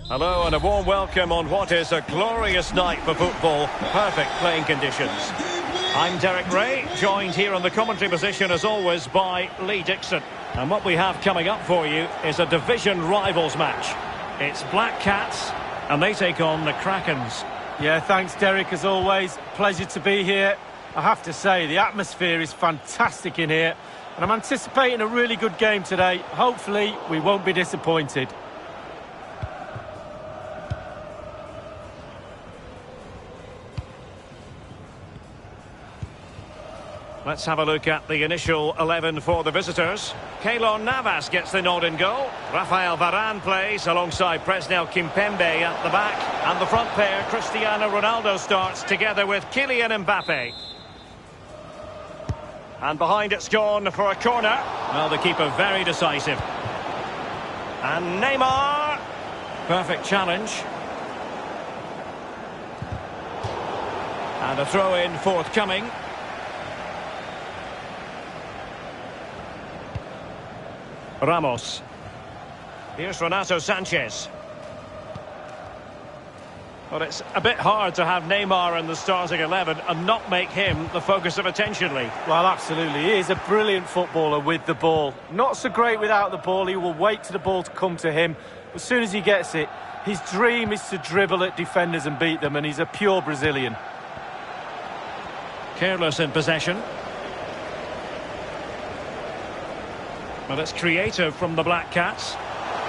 Hello and a warm welcome on what is a glorious night for football. Perfect playing conditions. I'm Derek Ray, joined here on the commentary position as always by Lee Dixon. And what we have coming up for you is a division rivals match. It's Black Cats and they take on the Krakens. Yeah, thanks Derek, as always. Pleasure to be here. I have to say, the atmosphere is fantastic in here. And I'm anticipating a really good game today. Hopefully, we won't be disappointed. Let's have a look at the initial 11 for the visitors. Keylor Navas gets the nod in goal. Rafael Varane plays alongside Presnel Kimpembe at the back. And the front pair, Cristiano Ronaldo, starts together with Kylian Mbappe. And behind it's gone for a corner. Well, the keeper very decisive. And Neymar. Perfect challenge. And a throw-in forthcoming. Ramos. Here's Renato Sanchez. Well, it's a bit hard to have Neymar in the starting 11 and not make him the focus of attention, Lee. Well, absolutely. He is a brilliant footballer with the ball. Not so great without the ball. He will wait for the ball to come to him. As soon as he gets it, his dream is to dribble at defenders and beat them, and he's a pure Brazilian. Careless in possession. Well, it's creative from the Black Cats.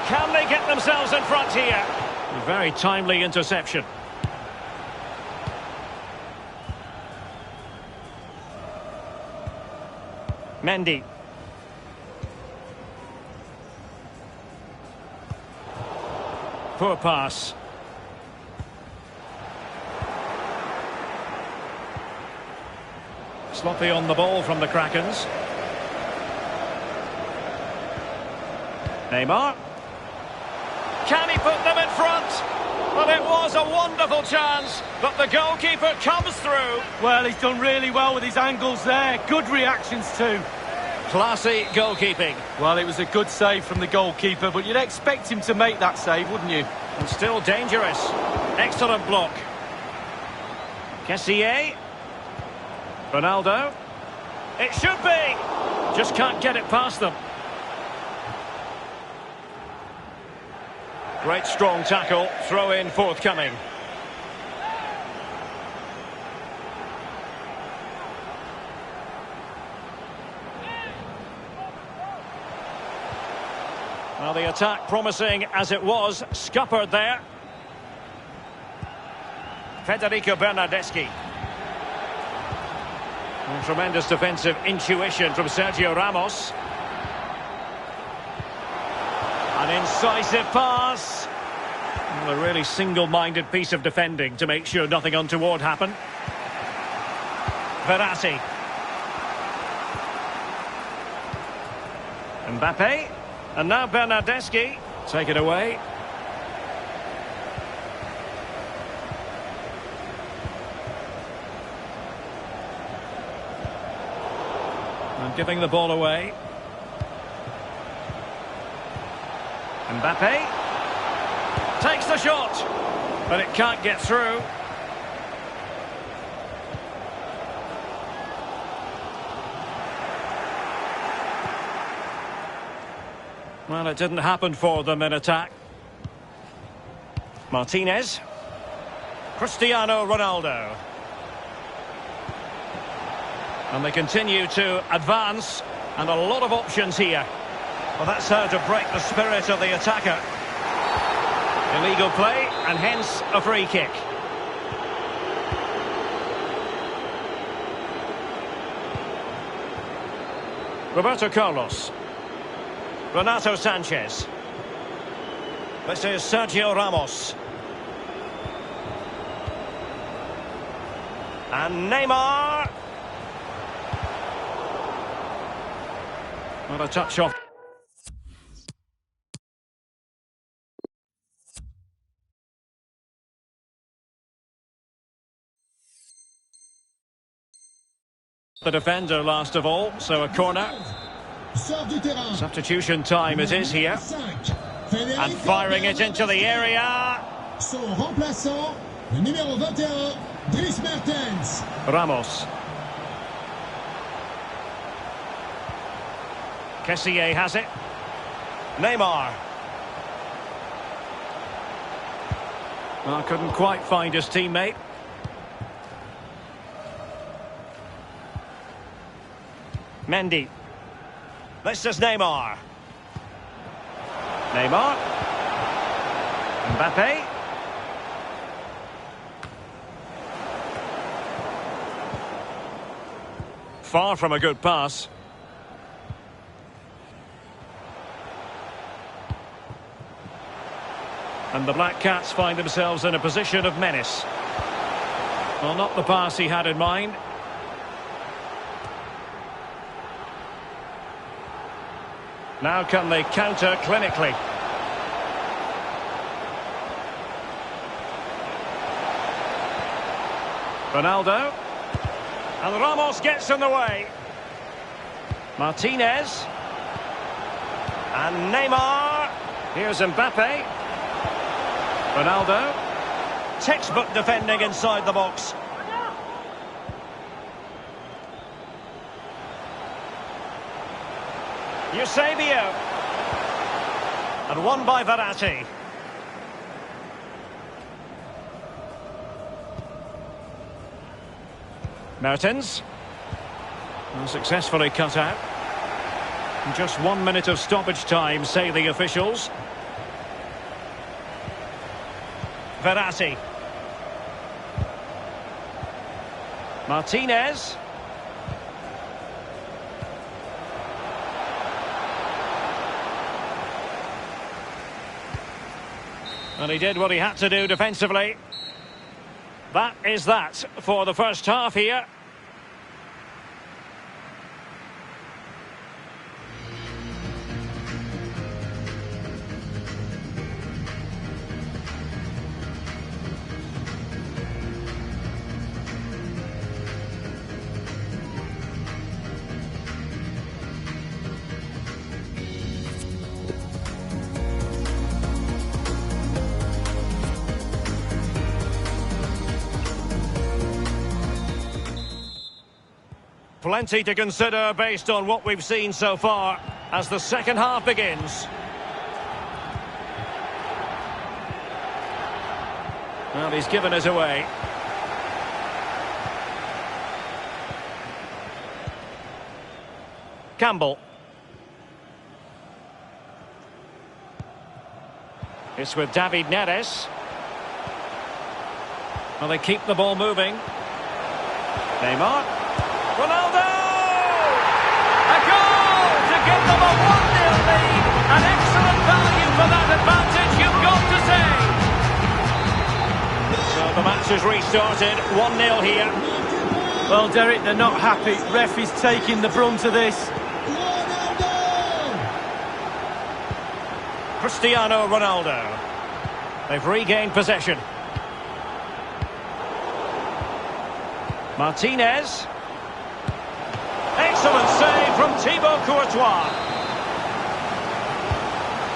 Can they get themselves in front here? A very timely interception. Mendy. Poor pass. Sloppy on the ball from the Krakens. Neymar. Can he put them in front? Well, it was a wonderful chance, but the goalkeeper comes through. Well, he's done really well with his angles there. Good reactions too. Classy goalkeeping. Well, it was a good save from the goalkeeper, but you'd expect him to make that save, wouldn't you? And still dangerous. Excellent block. Kessié. Ronaldo. It should be. Just can't get it past them. Great strong tackle, throw in forthcoming. Well, the attack promising as it was, scuppered there. Federico Bernardeschi. And tremendous defensive intuition from Sergio Ramos. An incisive pass. Well, a really single-minded piece of defending to make sure nothing untoward happened. Verratti. Mbappe. And now Bernardeschi. Take it away. And giving the ball away. Mbappe takes the shot, but it can't get through. Well, it didn't happen for them in attack. Martinez. Cristiano Ronaldo. And they continue to advance, and a lot of options here. Well, that's how to break the spirit of the attacker. Illegal play, and hence a free kick. Roberto Carlos. Renato Sanchez. This is Sergio Ramos. And Neymar. What a touch off. The defender last of all, so a corner. Substitution time it is here. And firing it into the area. Son remplaçant, le numéro 21, Dries Mertens. Ramos. Kessié has it. Neymar. Well, couldn't quite find his teammate. Mendy. This is Neymar. Neymar. Mbappe. Far from a good pass. And the Black Cats find themselves in a position of menace. Well, not the pass he had in mind. Now can they counter clinically? Ronaldo. And Ramos gets in the way. Martinez. And Neymar. Here's Mbappe. Ronaldo. Textbook defending inside the box. Eusebio. And won by Verratti. Mertens. Successfully cut out. Just 1 minute of stoppage time, say the officials. Verratti. Martinez. And he did what he had to do defensively. That is that for the first half here. Plenty to consider based on what we've seen so far as the second half begins. Well, he's given us away. Campbell. It's with David Neres. Well, they keep the ball moving. Neymar. Ronaldo! A goal to give them a 1-0 lead. An excellent value for that advantage, you've got to say. So the match has restarted. 1-0 here. Well, Derek, they're not happy. Ref is taking the brunt of this. Cristiano Ronaldo. They've regained possession. Martinez. Excellent save from Thibaut Courtois.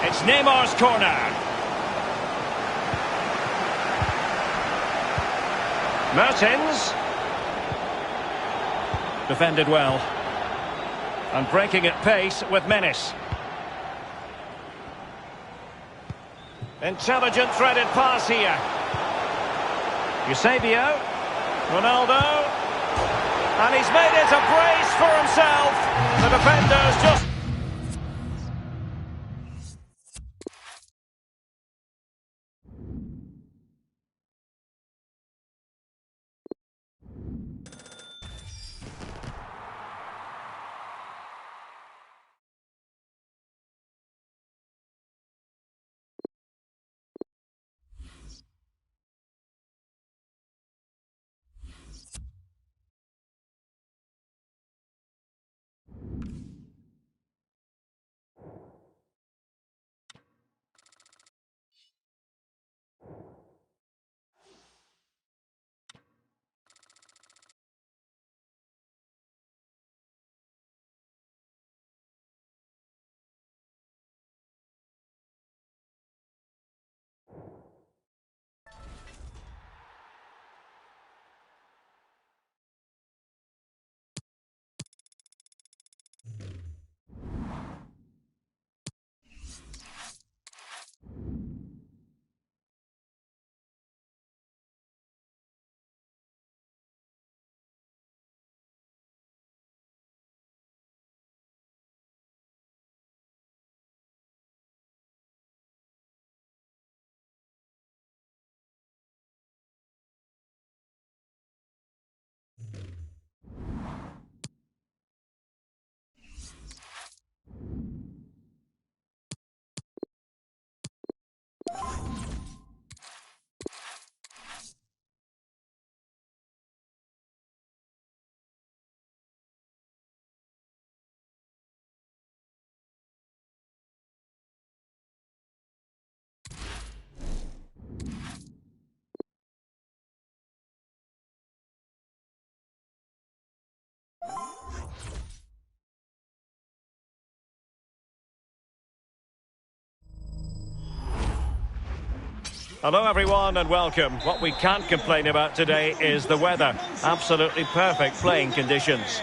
It's Neymar's corner. Mertens. Defended well. And breaking at pace with menace. Intelligent threaded pass here. Eusebio. Ronaldo. And he's made it a brace for himself. The defender's just... Hello everyone and welcome. What we can't complain about today is the weather. Absolutely perfect playing conditions.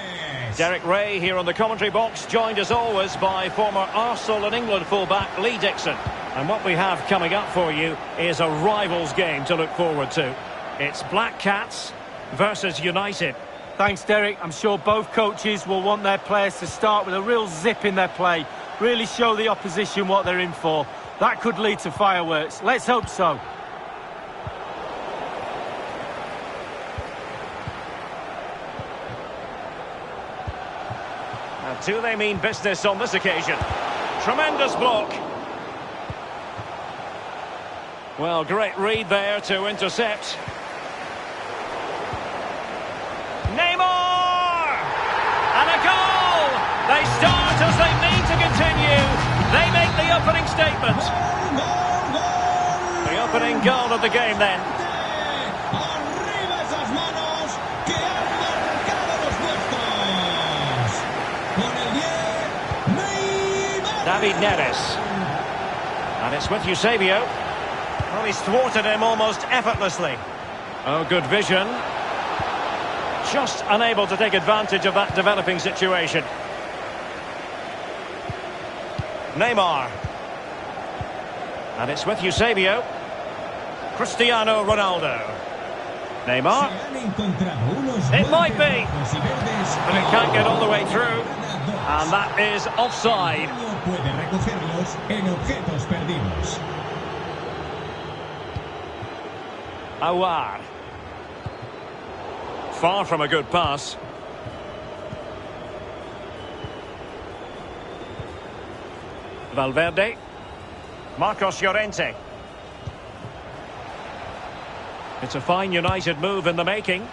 Derek Ray here on the commentary box, joined as always by former Arsenal and England fullback Lee Dixon. And what we have coming up for you is a rivals game to look forward to. It's Black Cats versus United. Thanks, Derek. I'm sure both coaches will want their players to start with a real zip in their play. Really show the opposition what they're in for. That could lead to fireworks. Let's hope so. Now, do they mean business on this occasion? Tremendous block. Well, great read there to intercept. Neymar! And a goal! They start as they mean to continue. They make the opening statement. The opening goal of the game then. David Neres. And it's with Eusebio. Well, he's thwarted him almost effortlessly. Oh, good vision. Just unable to take advantage of that developing situation. Neymar. And it's with Eusebio. Cristiano Ronaldo. Neymar. It might be. But it can't get all the way through. And that is offside. Aouar. Far from a good pass. Valverde. Marcos Llorente. It's a fine United move in the making.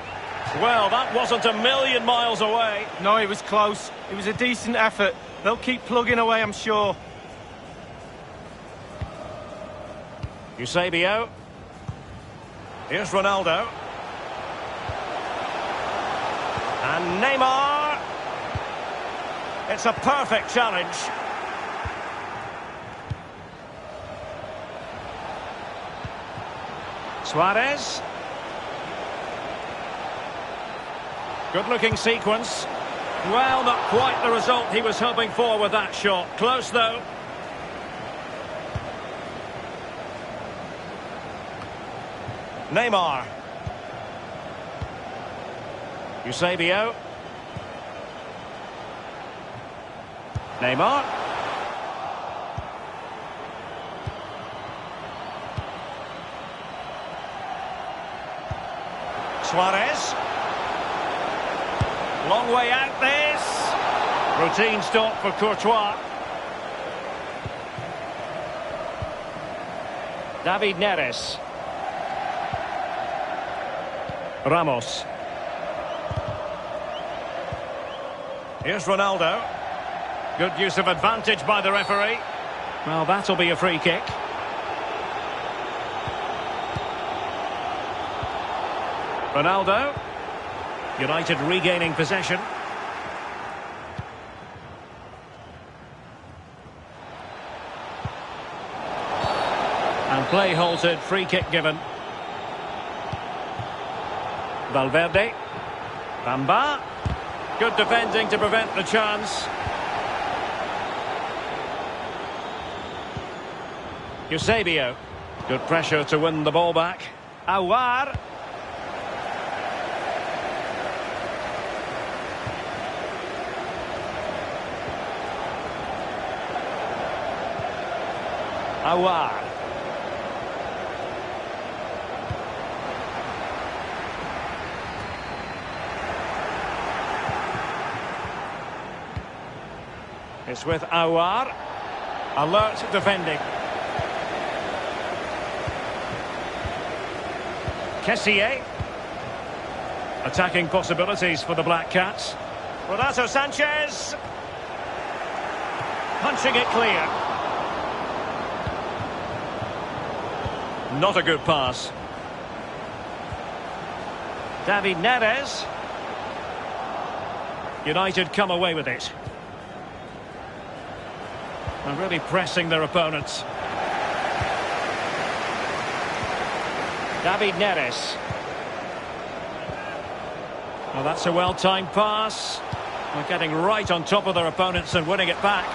Well, that wasn't a million miles away. No, it was close. It was a decent effort. They'll keep plugging away, I'm sure. Eusebio. Here's Ronaldo. And Neymar. It's a perfect challenge. Suarez. Good-looking sequence. Well, not quite the result he was hoping for with that shot. Close, though. Neymar. Eusebio. Neymar. Suarez. Long way out this. Routine stop for Courtois. David Neres. Ramos. Here's Ronaldo. Good use of advantage by the referee. Well, that'll be a free kick. Ronaldo. United regaining possession. And play halted, free kick given. Valverde. Bamba. Good defending to prevent the chance. Eusebio. Good pressure to win the ball back. Aouar. Aouar. It's with Aouar. Alert defending. Kessié. Attacking possibilities for the Black Cats. Renato Sanchez. Punching it clear. Not a good pass. David Neres. United come away with it. And really pressing their opponents. David Neres. Well, that's a well-timed pass. They're getting right on top of their opponents and winning it back.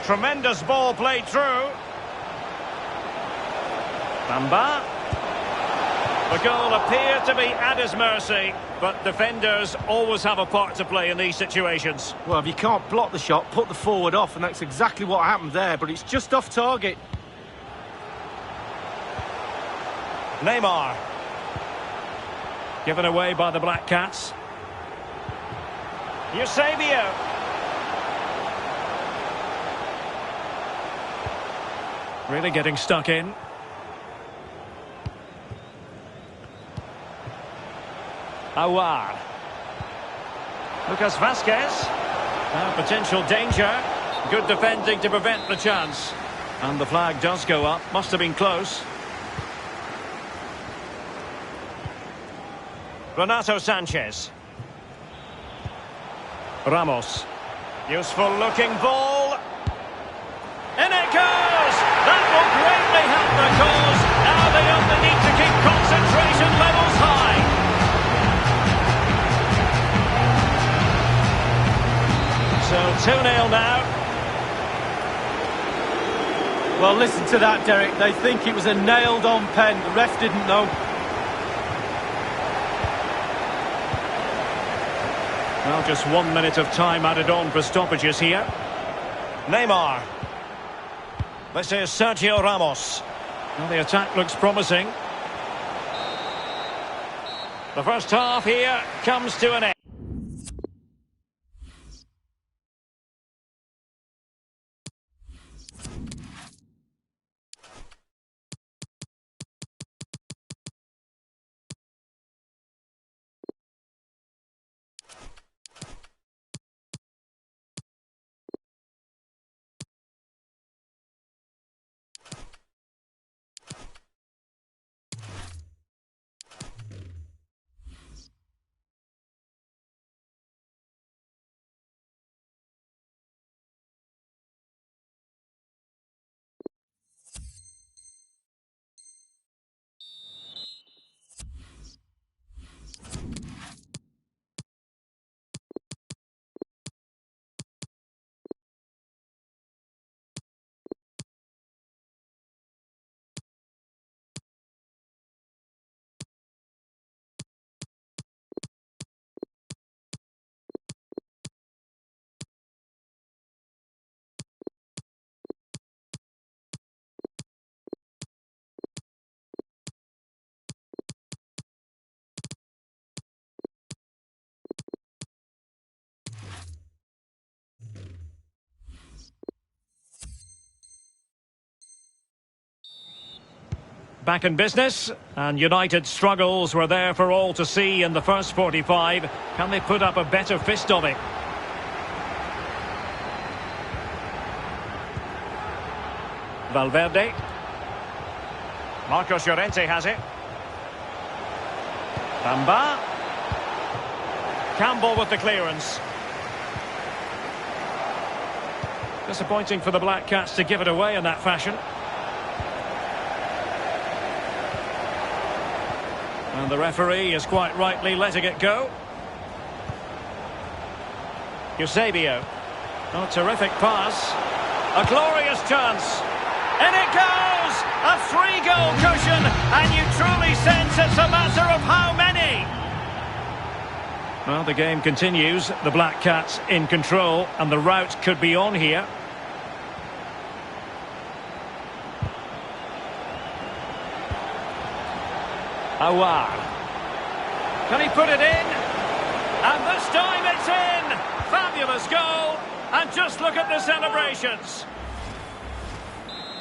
Tremendous ball played through. Bamba. The goal appeared to be at his mercy, but defenders always have a part to play in these situations. Well, if you can't block the shot, put the forward off, and that's exactly what happened there, but it's just off target. Neymar. Given away by the Black Cats. Eusebio. Really getting stuck in. Awar. Lucas Vasquez. Potential danger. Good defending to prevent the chance. And the flag does go up. Must have been close. Renato Sanchez. Ramos. Useful looking ball. In it goes! That will greatly help the cause. Now they only need to keep concentration levels high. So 2-0 now. Well, listen to that, Derek. They think it was a nailed-on pen. The ref didn't know. Well, just 1 minute of time added on for stoppages here. Neymar. This is Sergio Ramos. Well, the attack looks promising. The first half here comes to an end. Back in business, and United's struggles were there for all to see in the first 45. Can they put up a better fist of it? Valverde. Marcos Llorente has it. Bamba. Campbell with the clearance. Disappointing for the Black Cats to give it away in that fashion. And the referee is quite rightly letting it go. Eusebio. Oh, terrific pass. A glorious chance. In it goes! A 3-goal cushion, and you truly sense it's a matter of how many. Well, the game continues. The Black Cats in control, and the rout could be on here. Awar. Can he put it in? And this time it's in! Fabulous goal! And just look at the celebrations.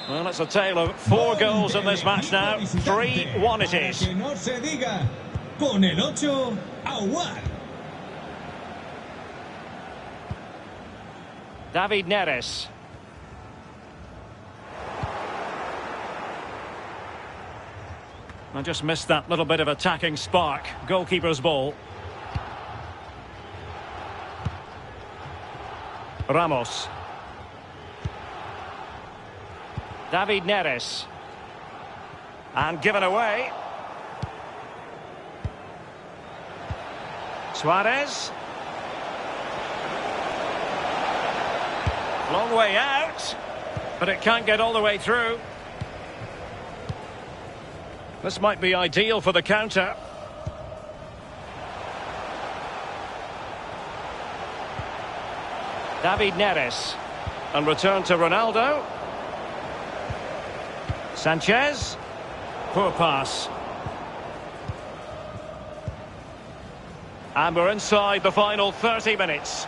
Well, it's a tale of 4 goals in this match now. 3-1 it is. Con el 8, Awar. David Neres. I just missed that little bit of attacking spark. Goalkeeper's ball. Ramos. David Neres. And given away. Suarez. Long way out. But it can't get all the way through. This might be ideal for the counter. David Neres. And return to Ronaldo. Sanchez. Poor pass. And we're inside the final 30 minutes.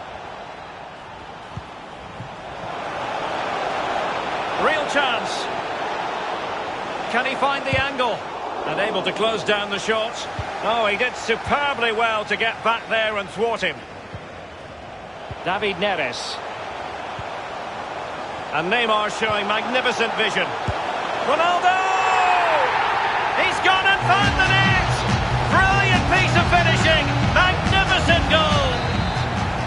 Real chance. Can he find the angle? And able to close down the shot. Oh, he did superbly well to get back there and thwart him. David Neres. And Neymar showing magnificent vision. Ronaldo! He's gone and found the net! Brilliant piece of finishing! Magnificent goal!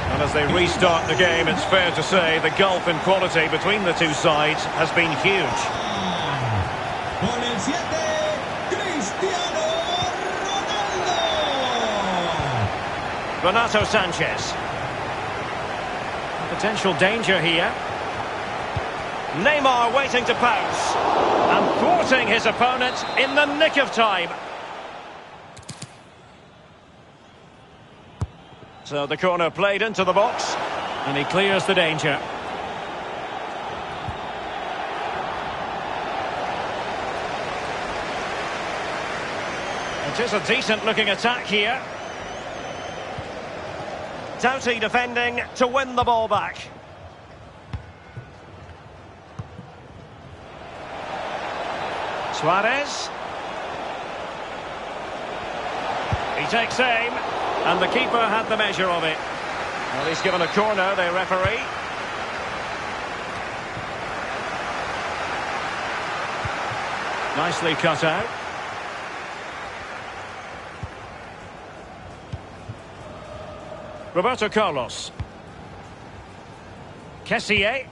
And as they restart the game, it's fair to say the gulf in quality between the two sides has been huge. Con el 7, Cristiano Ronaldo. Renato Sanchez. Potential danger here. Neymar waiting to pounce. And thwarting his opponent in the nick of time. So the corner played into the box. And he clears the danger. It is a decent looking attack here. Do7a defending to win the ball back. Suarez. He takes aim, and the keeper had the measure of it. Well, he's given a corner, the referee. Nicely cut out. Roberto Carlos. Kessié.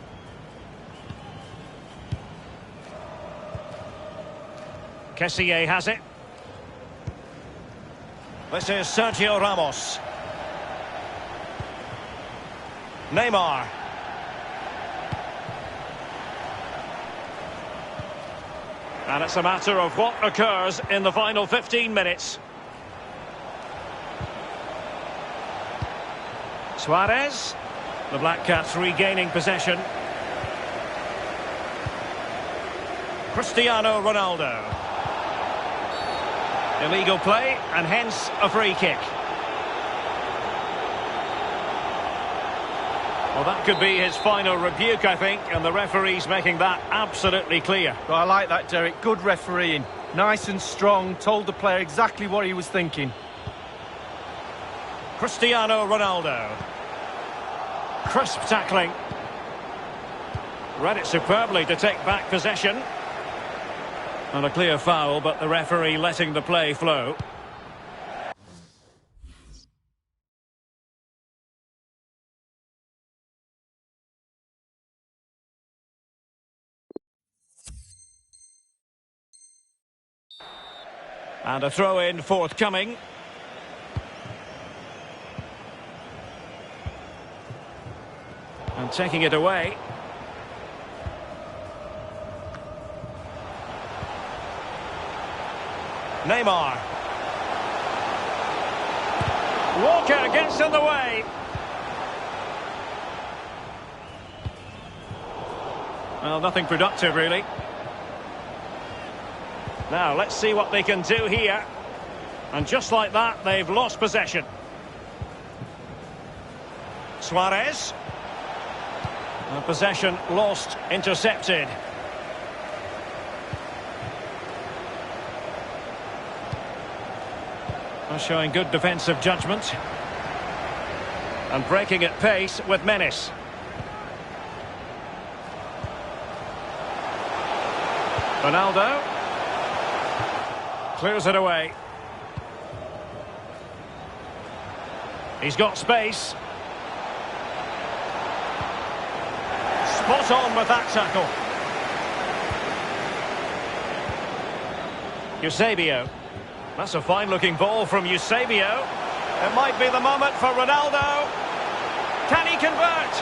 Kessié has it. This is Sergio Ramos. Neymar. And it's a matter of what occurs in the final 15 minutes. Suarez. The Black Cats regaining possession. Cristiano Ronaldo. Illegal play, and hence a free kick. Well, that could be his final rebuke, I think, and the referee's making that absolutely clear. Well, I like that, Derek. Good refereeing. Nice and strong, told the player exactly what he was thinking. Cristiano Ronaldo. Crisp tackling. Read it superbly to take back possession. And a clear foul, but the referee letting the play flow. And a throw-in forthcoming. And taking it away. Neymar. Walker gets in the way. Well, nothing productive, really. Now, let's see what they can do here. And just like that, they've lost possession. Suarez. Possession lost, intercepted. Showing good defensive judgment. And breaking at pace with menace. Ronaldo. Clears it away. He's got space. Spot on with that tackle. Eusebio. That's a fine-looking ball from Eusebio. It might be the moment for Ronaldo. Can he convert?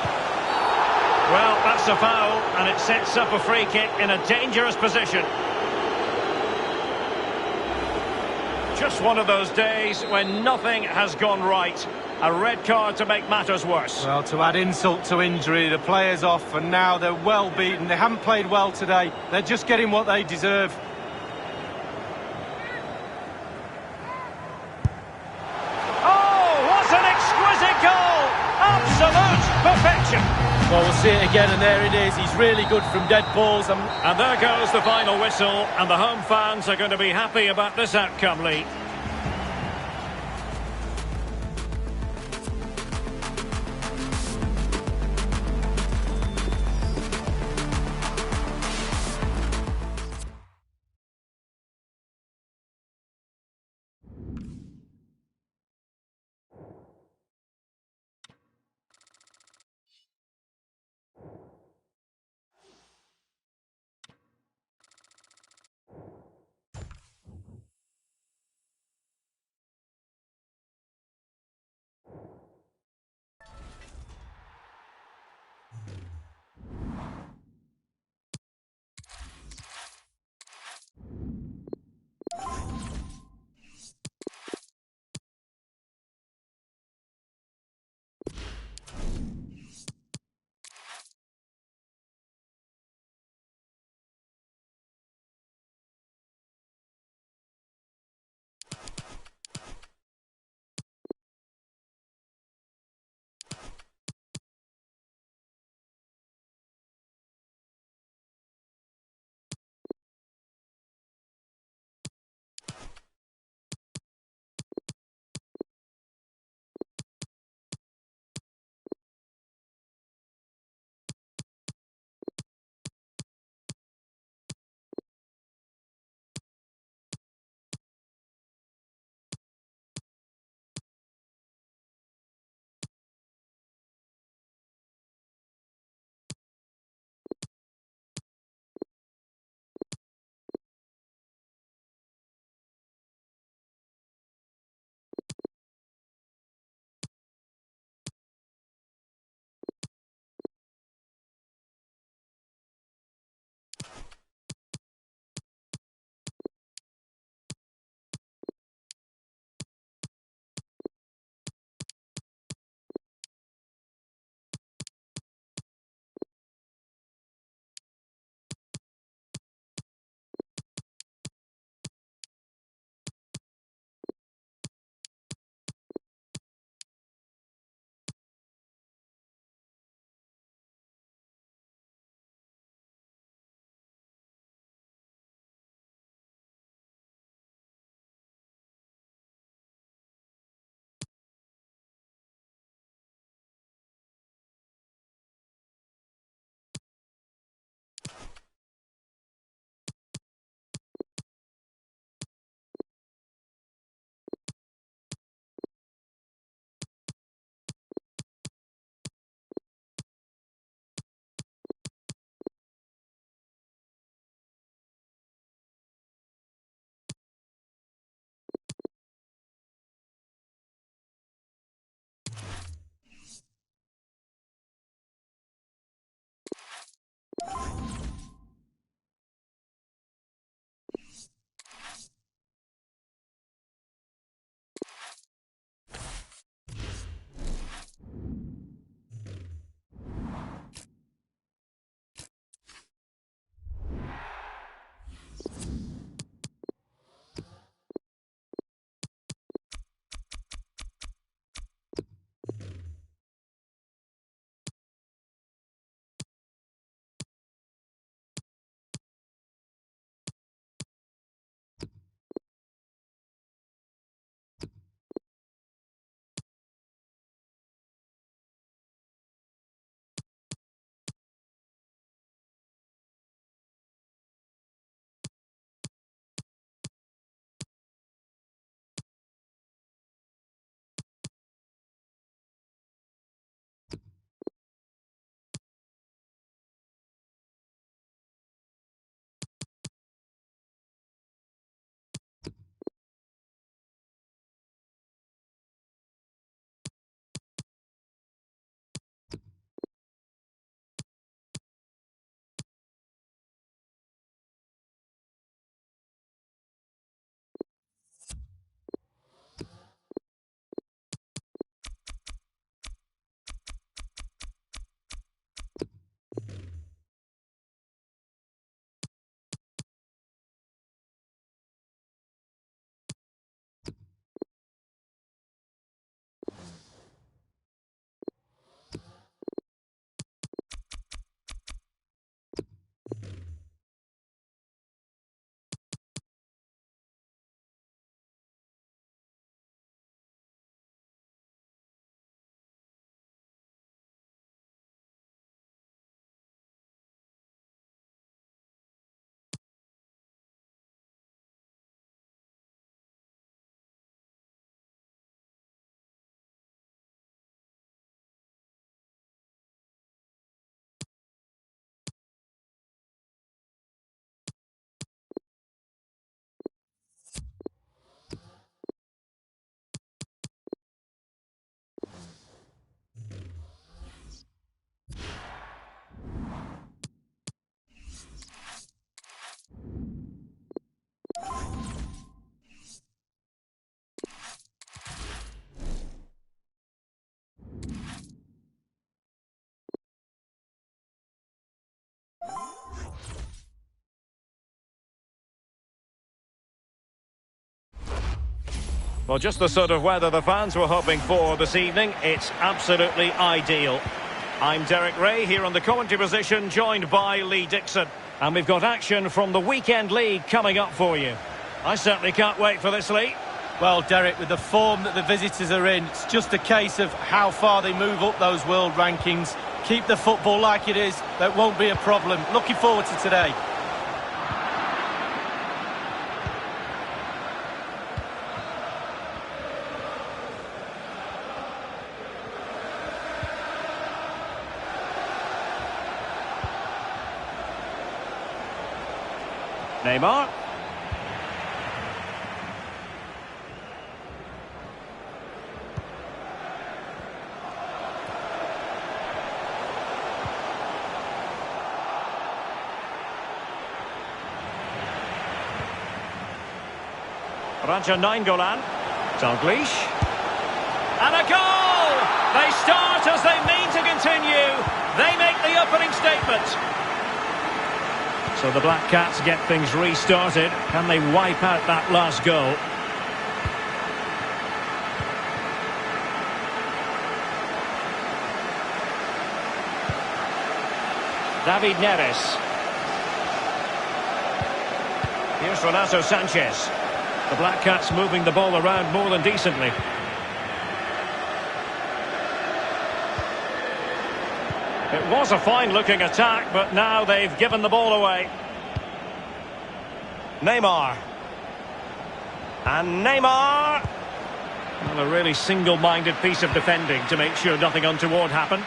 Well, that's a foul, and it sets up a free kick in a dangerous position. Just one of those days when nothing has gone right. A red card to make matters worse. Well, to add insult to injury, the player's off, and now they're well beaten. They haven't played well today. They're just getting what they deserve. Absolute perfection. Well, we'll see it again, and there it is. He's really good from dead balls. And there goes the final whistle, and the home fans are going to be happy about this outcome, Lee. Well, just the sort of weather the fans were hoping for this evening. It's absolutely ideal. I'm Derek Ray here on the commentary position, joined by Lee Dixon. And we've got action from the weekend league coming up for you. I certainly can't wait for this, Lee. Well, Derek, with the form that the visitors are in, it's just a case of how far they move up those world rankings. Keep the football like it is, that won't be a problem. Looking forward to today. Neymar. Raja Nainggolan. Dalglish. And a goal! They start as they mean to continue. They make the opening statement. So the Black Cats get things restarted. Can they wipe out that last goal? David Neres. Here's Renato Sanchez. The Black Cats moving the ball around more than decently. It was a fine-looking attack, but now they've given the ball away. Neymar. And Neymar. Well, a really single-minded piece of defending to make sure nothing untoward happened.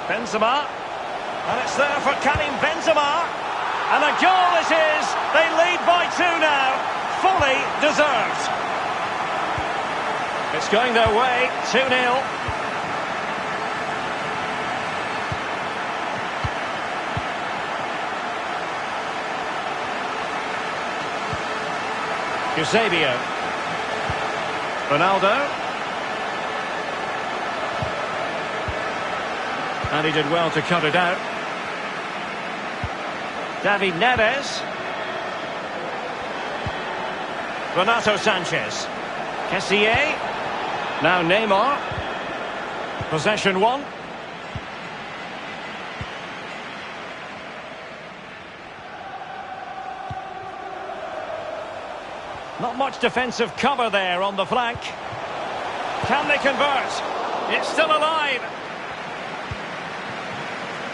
Benzema. And it's there for Karim Benzema. And a goal it is. They lead by 2 now. Fully deserved. It's going their way, 2-0. Eusebio. Ronaldo. And he did well to cut it out. David Neres. Renato Sanchez. Kessié. Now Neymar. Possession 1. Not much defensive cover there on the flank. Can they convert? It's still alive.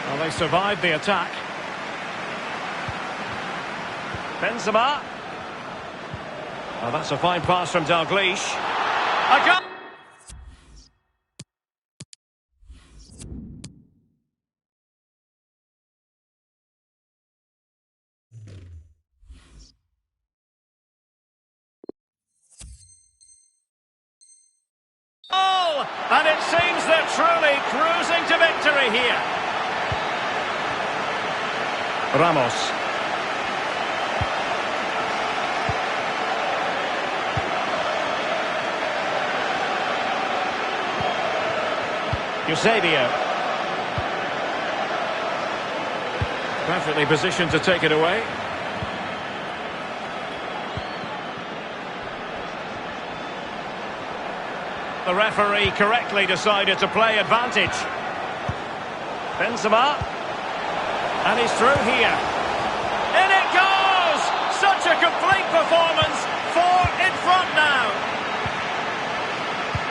Well, they survived the attack. Benzema. Well, that's a fine pass from Dalglish. A goal! Oh, and it seems they're truly cruising to victory here. Ramos. Eusebio. Perfectly positioned to take it away. The referee correctly decided to play advantage. Benzema. And he's through here. In it goes! Such a complete performance. 4 in front now.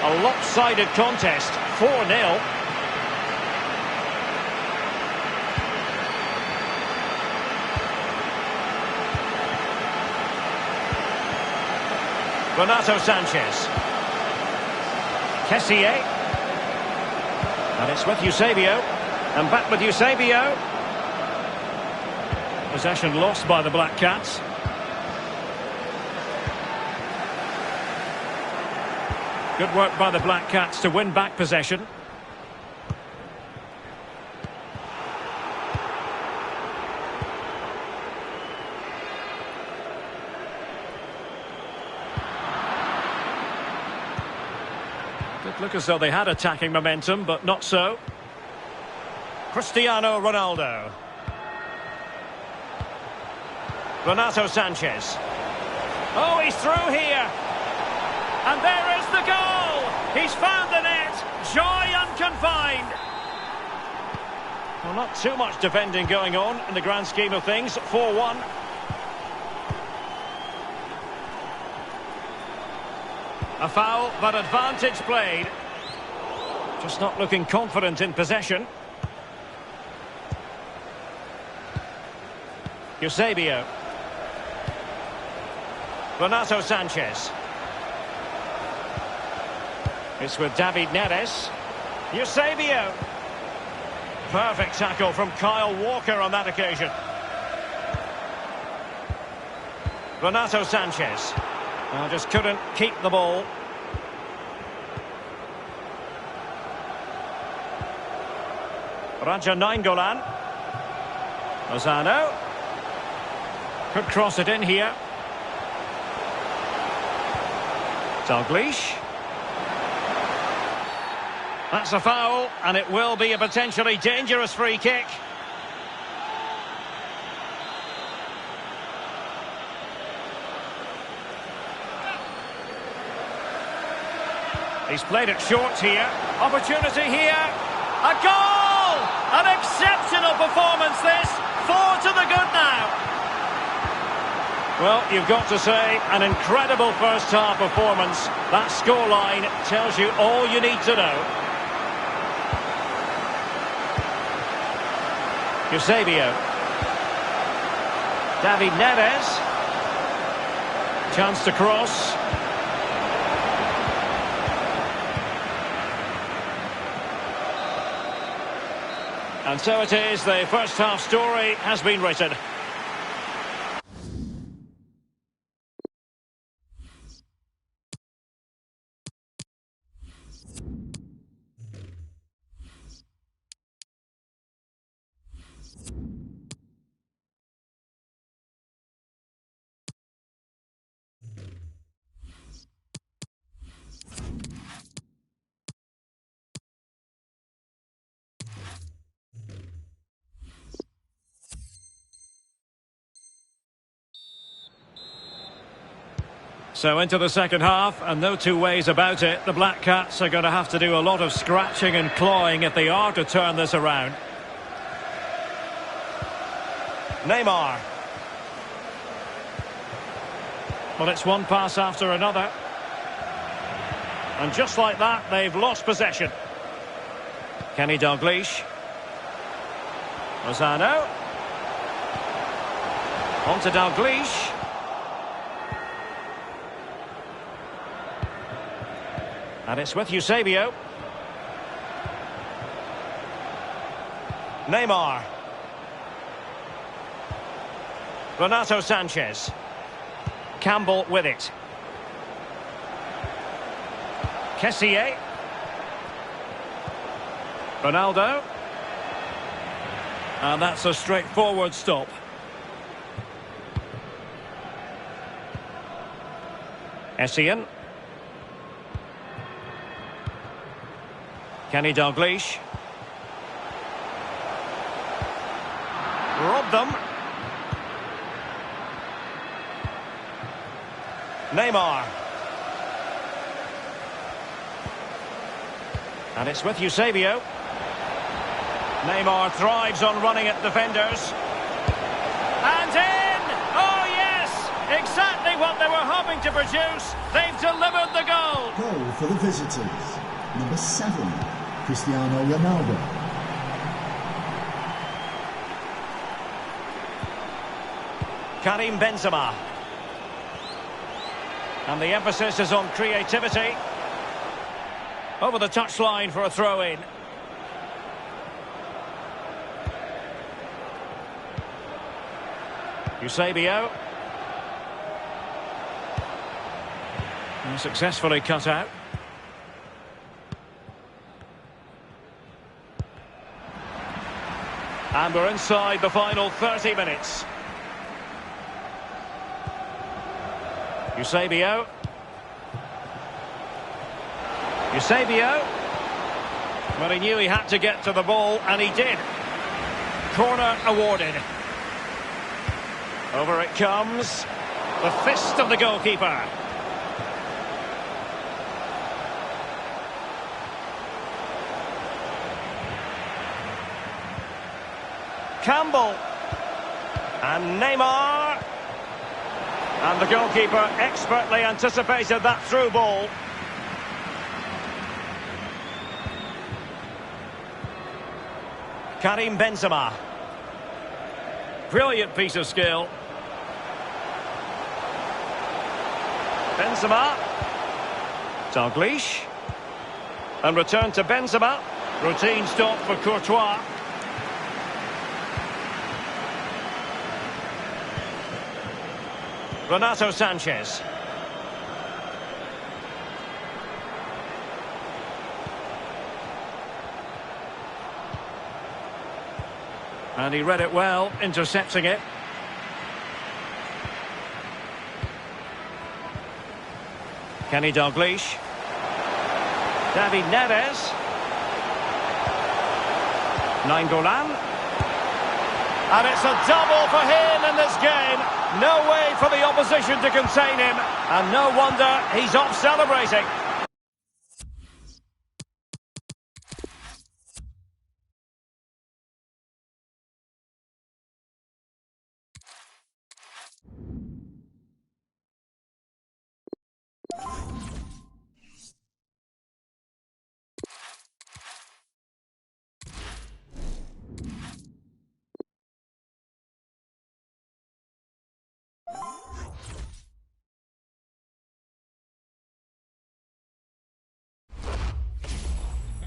A lopsided contest. 4-0. Renato Sanchez. Kessié. And it's with Eusebio. And back with Eusebio. Possession lost by the Black Cats. Good work by the Black Cats to win back possession. Did look as though they had attacking momentum, but not so. Cristiano Ronaldo. Renato Sanchez. Oh, he's through here. And there is the goal. He's found the net. Joy unconfined. Well, not too much defending going on in the grand scheme of things. 4-1. A foul, but advantage played. Just not looking confident in possession. Eusebio. Renato Sanchez. It's with David Neres. Eusebio. Perfect tackle from Kyle Walker on that occasion. Renato Sanchez. Just couldn't keep the ball. Raja Nainggolan. Lozano. Could cross it in here. Dalglish. That's a foul, and it will be a potentially dangerous free kick. He's played it short here. Opportunity here. A goal! An exceptional performance this. 4 to the good now. Well, you've got to say, an incredible first-half performance. That scoreline tells you all you need to know. Eusebio. David Neres. Chance to cross. And so it is, the first-half story has been written. So into the second half, and no two ways about it. The Black Cats are going to have to do a lot of scratching and clawing if they are to turn this around. Neymar. Well, it's one pass after another. And just like that, they've lost possession. Kenny Dalglish. Lozano. On to Dalglish. And it's with Eusebio. Neymar. Renato Sanchez. Campbell with it. Kessié. Ronaldo. And that's a straightforward stop. Essien. Kenny Dalglish. Robbed them. Neymar. And it's with Eusebio. Neymar thrives on running at defenders. And in! Oh yes! Exactly what they were hoping to produce. They've delivered the goal. Goal for the visitors. Number 7, Cristiano Ronaldo. Karim Benzema. And the emphasis is on creativity. Over the touchline for a throw-in. Eusebio. And successfully cut out. And we're inside the final 30 minutes. Eusebio. Eusebio. Well, he knew he had to get to the ball, and he did. Corner awarded. Over it comes. The fist of the goalkeeper. Campbell. And Neymar. And the goalkeeper expertly anticipated that through ball. Karim Benzema. Brilliant piece of skill. Benzema. Dalglish. And return to Benzema. Routine stop for Courtois. Renato Sanchez. And he read it well, intercepting it. Kenny Dalglish. David Neres. Nainggolan. And it's a double for him in this game. No way for the opposition to contain him. And no wonder he's off celebrating.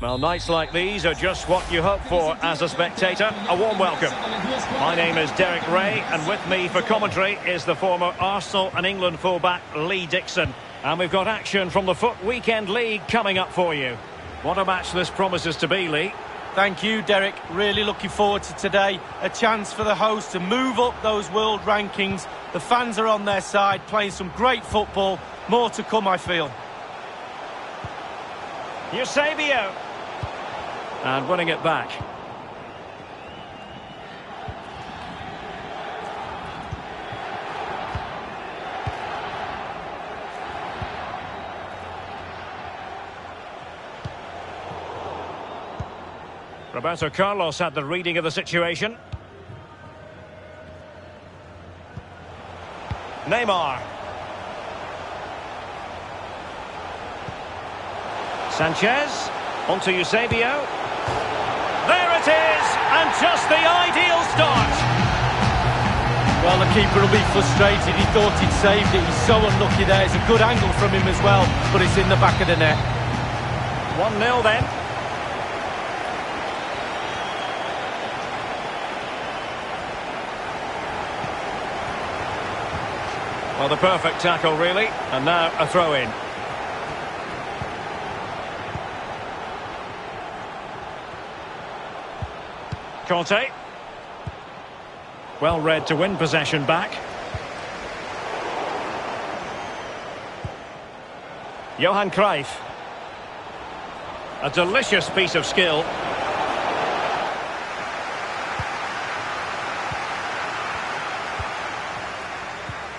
Well, nights like these are just what you hope for as a spectator. A warm welcome. My name is Derek Ray, and with me for commentary is the former Arsenal and England fullback Lee Dixon. And we've got action from the FUT Weekend League coming up for you. What a match this promises to be, Lee. Thank you, Derek. Really looking forward to today. A chance for the host to move up those world rankings. The fans are on their side, playing some great football. More to come, I feel. Eusebio. And winning it back. Roberto Carlos had the reading of the situation. Neymar. Sanchez. Onto Eusebio. There it is, and just the ideal start. Well, the keeper will be frustrated. He thought he'd saved it. He's so unlucky there. It's a good angle from him as well, but it's in the back of the net. 1-0 then. Well, the perfect tackle, really. And now a throw-in. Conte. Well read to win possession back. Johan Cruyff. A delicious piece of skill.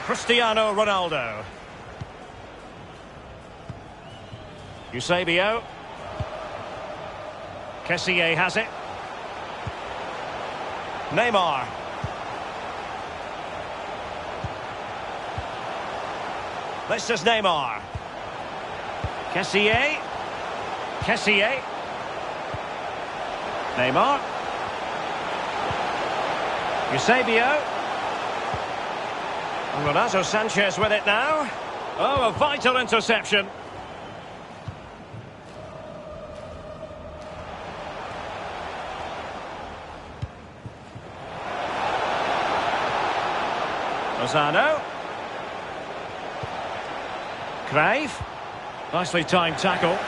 Cristiano Ronaldo. Eusebio. Kessié has it. Neymar. This is Neymar. Kessié. Kessié. Neymar. Eusebio. Renato Sanchez with it now. Oh, a vital interception. Lozano. Cruyff. Nicely timed tackle.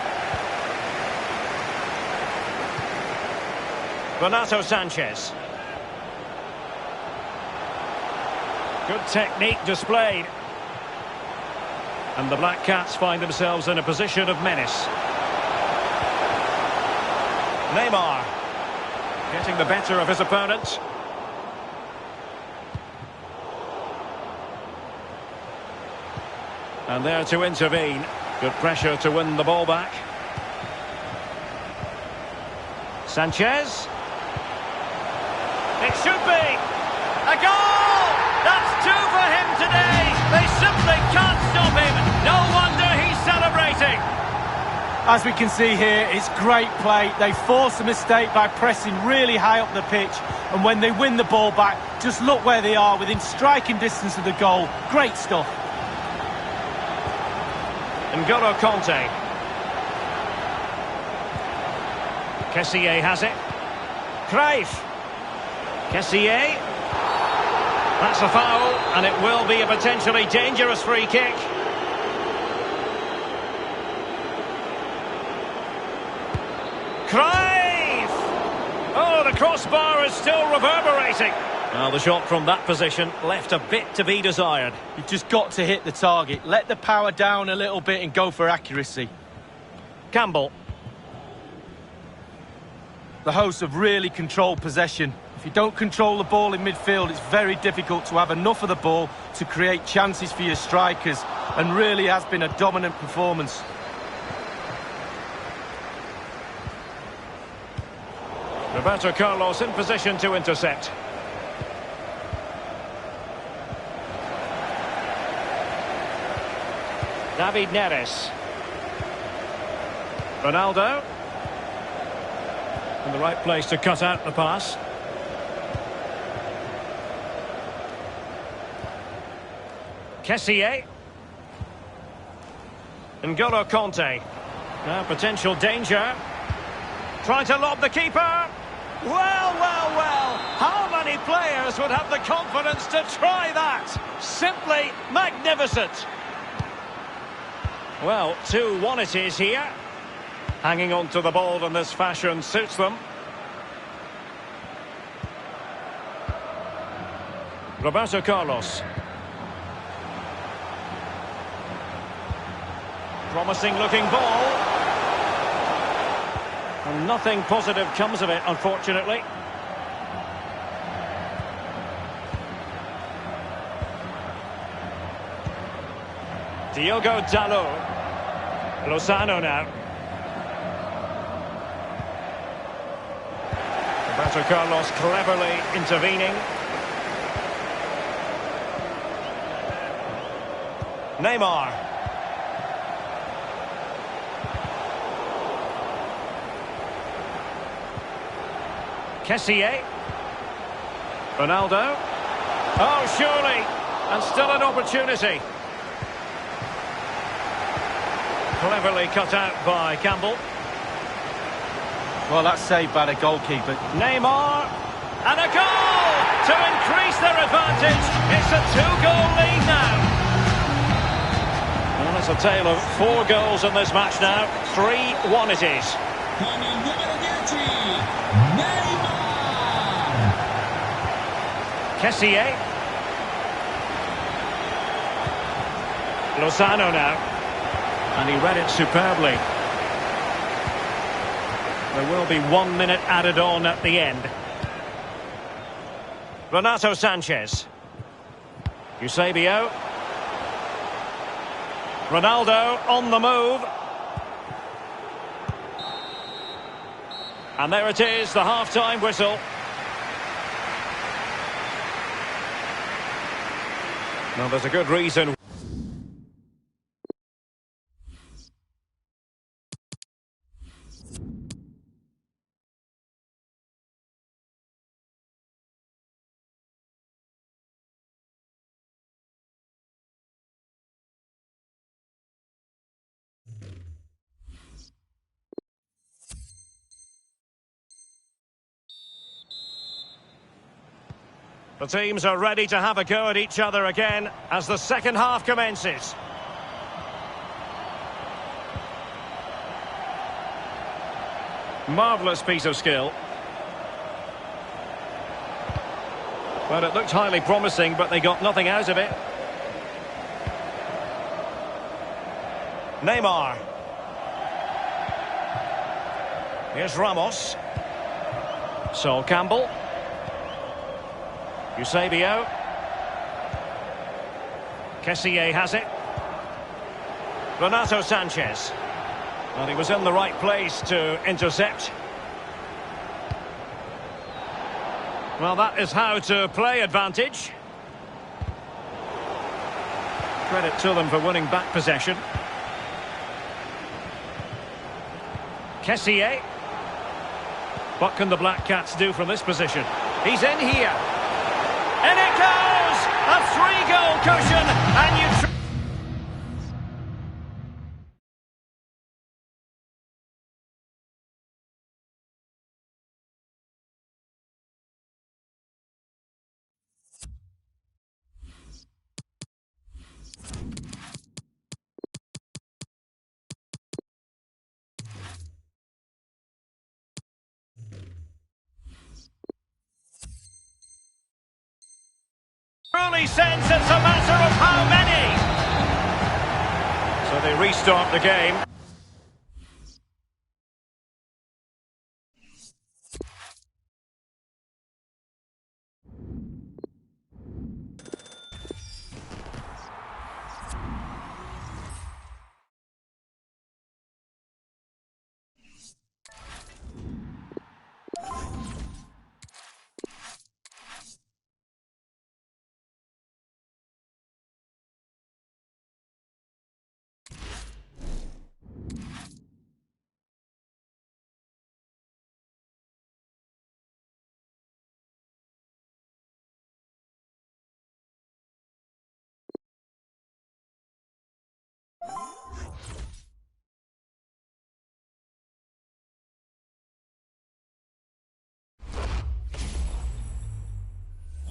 Renato Sanchez. Good technique displayed. And the Black Cats find themselves in a position of menace. Neymar. Getting the better of his opponent. And there to intervene. Good pressure to win the ball back. Sanchez. It should be a goal! That's two for him today. They simply can't stop him. No wonder he's celebrating. As we can see here, it's great play. They force a mistake by pressing really high up the pitch. And when they win the ball back, just look where they are, within striking distance of the goal. Great stuff. N'Golo Kanté. Kessié has it. Cruyff. Kessié. That's a foul, and it will be a potentially dangerous free kick. Cruyff! Oh, the crossbar is still reverberating. Well, the shot from that position left a bit to be desired. You've just got to hit the target. Let the power down a little bit and go for accuracy. Campbell. The hosts have really controlled possession. If you don't control the ball in midfield, it's very difficult to have enough of the ball to create chances for your strikers, and really has been a dominant performance. Roberto Carlos in position to intercept. David Neres. Ronaldo. In the right place to cut out the pass. Kessié. N'Golo Kanté. Now potential danger. Trying to lob the keeper. Well. How many players would have the confidence to try that? Simply magnificent. Well, 2-1 it is here. Hanging on to the ball in this fashion suits them. Roberto Carlos. Promising looking ball. And nothing positive comes of it, unfortunately. Diogo Dalot. Lozano now. Roberto Carlos cleverly intervening. Neymar. Kessié. Ronaldo. Oh, surely. And still an opportunity. Cleverly cut out by Campbell. Well, that's saved by the goalkeeper. Neymar. And a goal to increase their advantage. It's a 2-goal lead now. Well, it's a tale of 4 goals in this match now. 3-1 it is. Con il numero 10, Neymar. Kessié. Lozano now. And he read it superbly. There will be 1 minute added on at the end. Renato Sanchez. Eusebio. Ronaldo on the move. And there it is, the half-time whistle. Well, there's a good reason. The teams are ready to have a go at each other again as the second half commences. Marvellous piece of skill. Well, it looked highly promising, but they got nothing out of it. Neymar. Here's Ramos. Sol Campbell. Eusebio. Kessié has it. Renato Sanchez. And he was in the right place to intercept. Well, that is how to play advantage. Credit to them for winning back possession. Kessié. What can the Black Cats do from this position? He's in here. In it goes! A 3-goal cushion, and you... Truly sense it's a matter of how many. So they restart the game.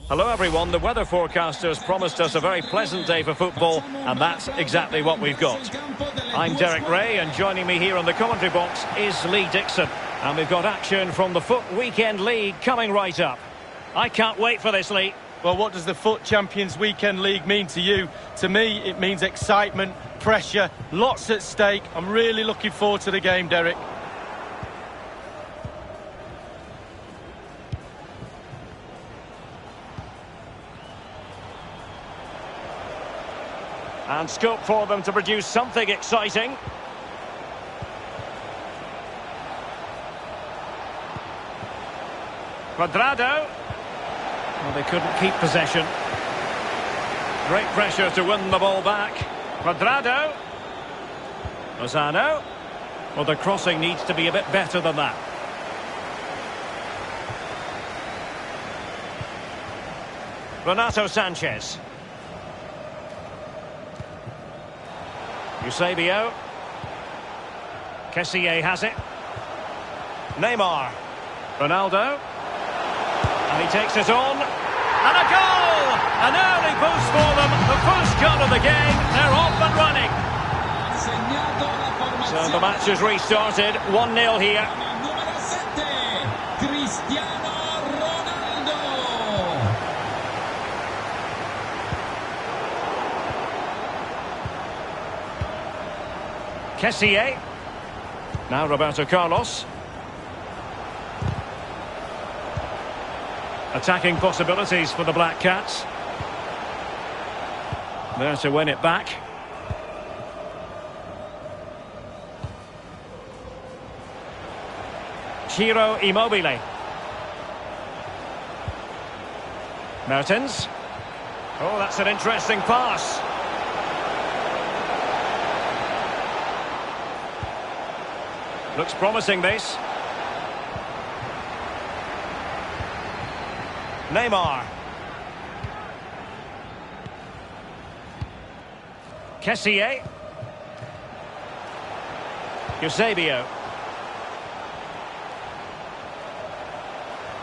Hello everyone, the weather forecasters promised us a very pleasant day for football, and that's exactly what we've got. I'm Derek Ray, and joining me here on the commentary box is Lee Dixon. And we've got action from the Foot Weekend League coming right up. I can't wait for this, Lee. Well, what does the Foot Champions Weekend League mean to you? To me, it means excitement, pressure, lots at stake. I'm really looking forward to the game, Derek. And scope for them to produce something exciting. Cuadrado. Well, they couldn't keep possession. Great pressure to win the ball back. Cuadrado. Lozano. Well, the crossing needs to be a bit better than that. Renato Sanchez. Eusebio. Kessié has it. Neymar. Ronaldo. And he takes it on. And a goal! An early boost for them. The first goal of the game. They're off and running. So the match has restarted. 1-0 here. Numero 7, Cristiano Ronaldo. Kessié. Now Roberto Carlos. Attacking possibilities for the Black Cats. There to win it back. Ciro Immobile. Mertens. Oh, that's an interesting pass. Looks promising, this. Neymar. Kessié. Eusebio.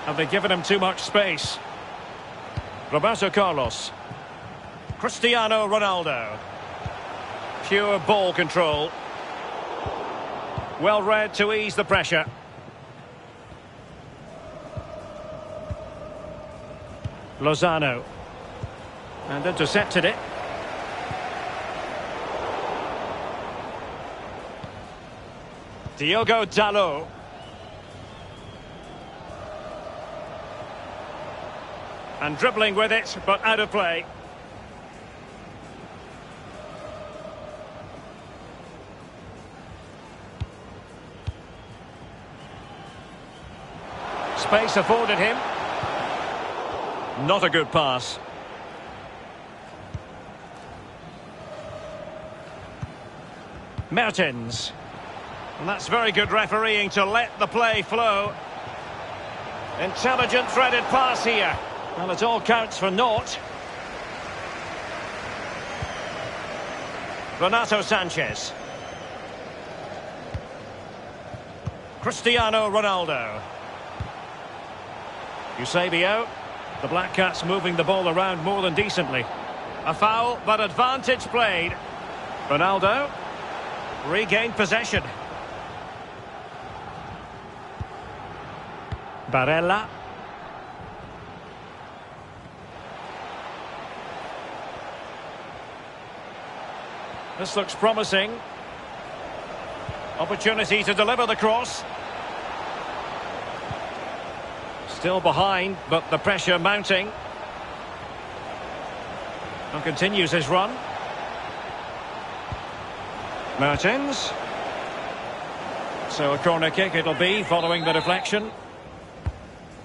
Have they given him too much space? Roberto Carlos. Cristiano Ronaldo. Pure ball control. Well read to ease the pressure. Lozano. And intercepted it. Diogo Dalot. And dribbling with it, but out of play. space afforded him. Not a good pass. Mertens. And that's very good refereeing to let the play flow. Intelligent threaded pass here. Well, it all counts for naught. Renato Sanchez. Cristiano Ronaldo. Eusebio. The Black Cats moving the ball around more than decently. A foul, but advantage played. Ronaldo. Regained possession. Barella. This looks promising. Opportunity to deliver the cross. Still behind, but the pressure mounting. And continues his run. Mertens. So a corner kick it'll be following the deflection.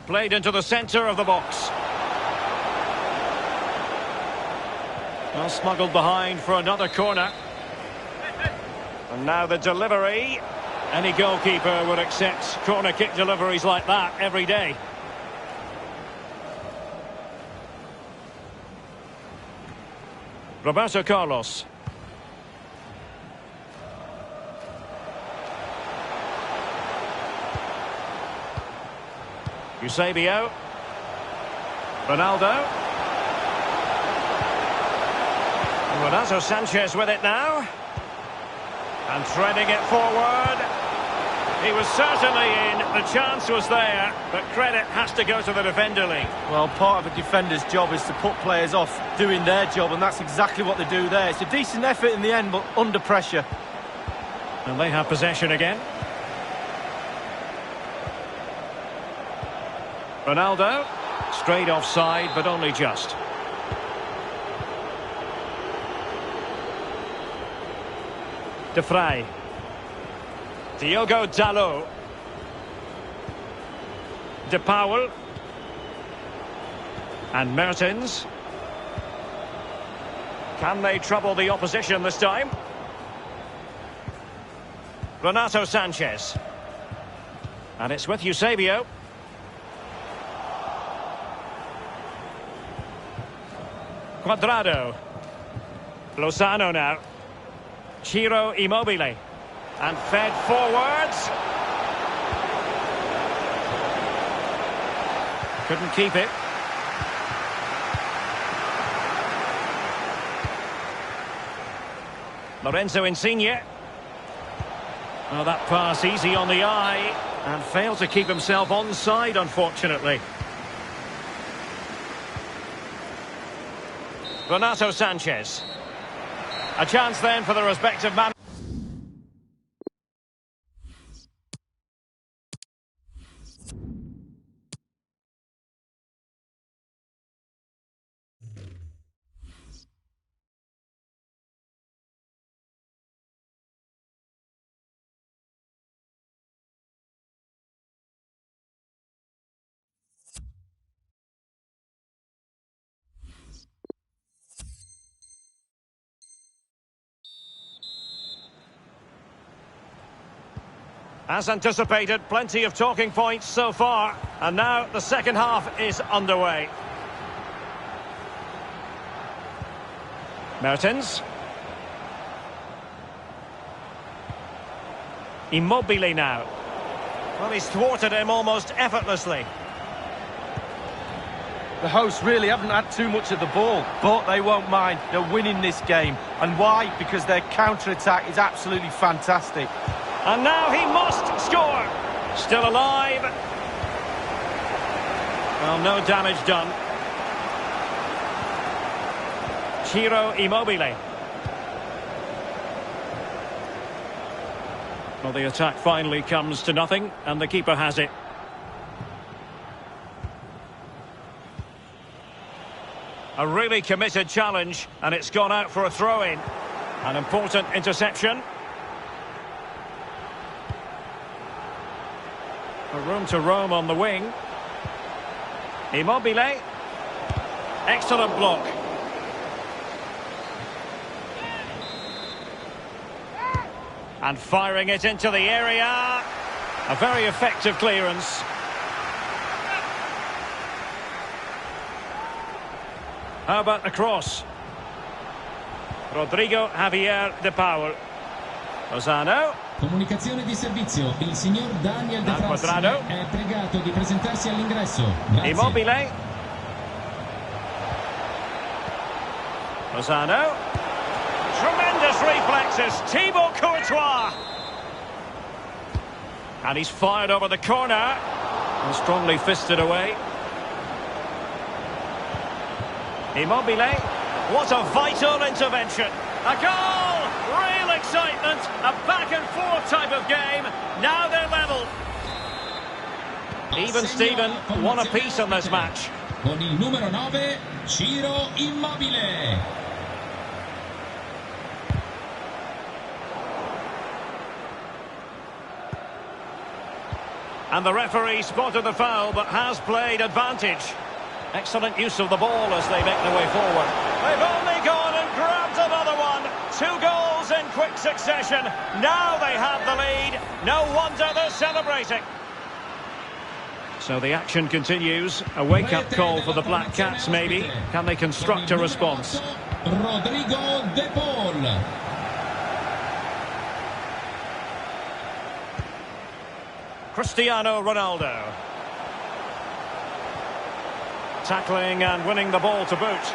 Played into the centre of the box. Well, smuggled behind for another corner. And now the delivery. Any goalkeeper would accept corner kick deliveries like that every day. Roberto Carlos. Eusebio. Ronaldo. Renato Sanchez with it now. And threading it forward. He was certainly in. The chance was there. But credit has to go to the defender, Lee. Well, part of a defender's job is to put players off doing their job, and that's exactly what they do there. It's a decent effort in the end, but under pressure. And they have possession again. Ronaldo. Straight offside, but only just. De Vrij. Diogo Dalot. De Paul. And Mertens. Can they trouble the opposition this time? Renato Sanchez. And it's with Eusebio. Cuadrado. Lozano now. Ciro Immobile. And fed forwards. Couldn't keep it. Lorenzo Insigne. Oh, that pass easy on the eye. And failed to keep himself onside, unfortunately. Renato Sanchez. A chance then for the respective man. As anticipated, plenty of talking points so far. And now the second half is underway. Mertens. Immobile now. Well, he's thwarted him almost effortlessly. The hosts really haven't had too much of the ball, but they won't mind. They're winning this game. And why? Because their counter-attack is absolutely fantastic. And now he must score. Still alive. Well, no damage done. Ciro Immobile. Well, the attack finally comes to nothing, and the keeper has it. A really committed challenge, and it's gone out for a throw-in. An important interception. A room to roam on the wing. Immobile. Excellent block. And firing it into the area. A very effective clearance. How about the cross? Rodrigo Javier de Paul. Lozano. Comunicazione di servizio. Il signor Daniel De Frassine è pregato di presentarsi all'ingresso. Grazie. Immobile. Lozano. Tremendous reflexes. Thibaut Courtois. And he's fired over the corner. And strongly fisted away. Immobile. What a vital intervention. A goal! Real excitement. A back-and-forth type of game. Now they're level. Even Steven, one apiece on this match. Con il numero 9, Ciro Immobile. And the referee spotted the foul, but has played advantage. Excellent use of the ball as they make their way forward. They've only gone and grabbed another one. 2 goals in quick succession. Now they have the lead. No wonder they're celebrating. So the action continues. A wake-up call for the Black Cats, maybe. Can they construct a response? Rodrigo De Paul. Cristiano Ronaldo. Tackling and winning the ball to boot.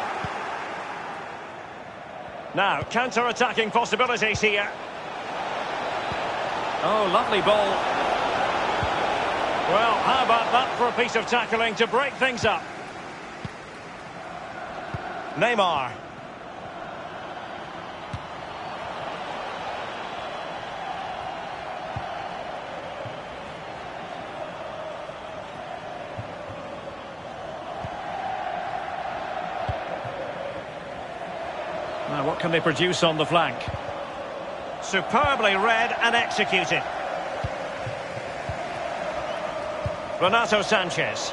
Now, counter-attacking possibilities here. Oh, lovely ball. Well, how about that for a piece of tackling to break things up? Neymar. Now, what can they produce on the flank? Superbly read and executed. Renato Sanchez.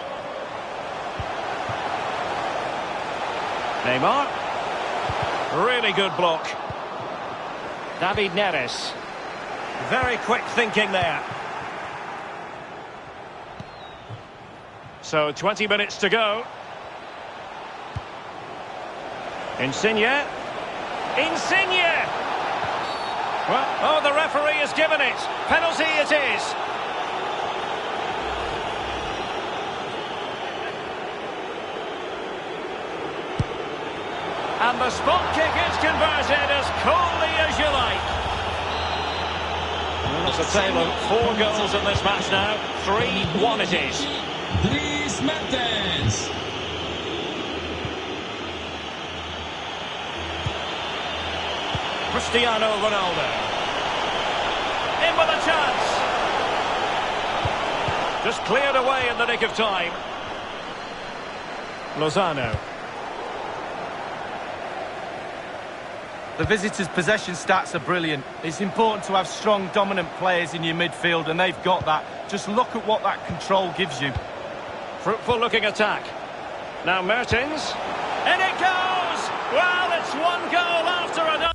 Neymar. Really good block. David Neres. Very quick thinking there. So 20 minutes to go. Insigne. Insigne! Well, oh, the referee has given it. Penalty it is. And the spot kick is converted as coolly as you like. Well, it's a tale of 4 goals in this match now. 3-1 it is. Dries Mertens. Cristiano Ronaldo. In with a chance. Just cleared away in the nick of time. Lozano. The visitors' possession stats are brilliant. It's important to have strong, dominant players in your midfield, and they've got that. Just look at what that control gives you. Fruitful looking attack. Now Mertens. In it goes! Well, it's 1 goal after another.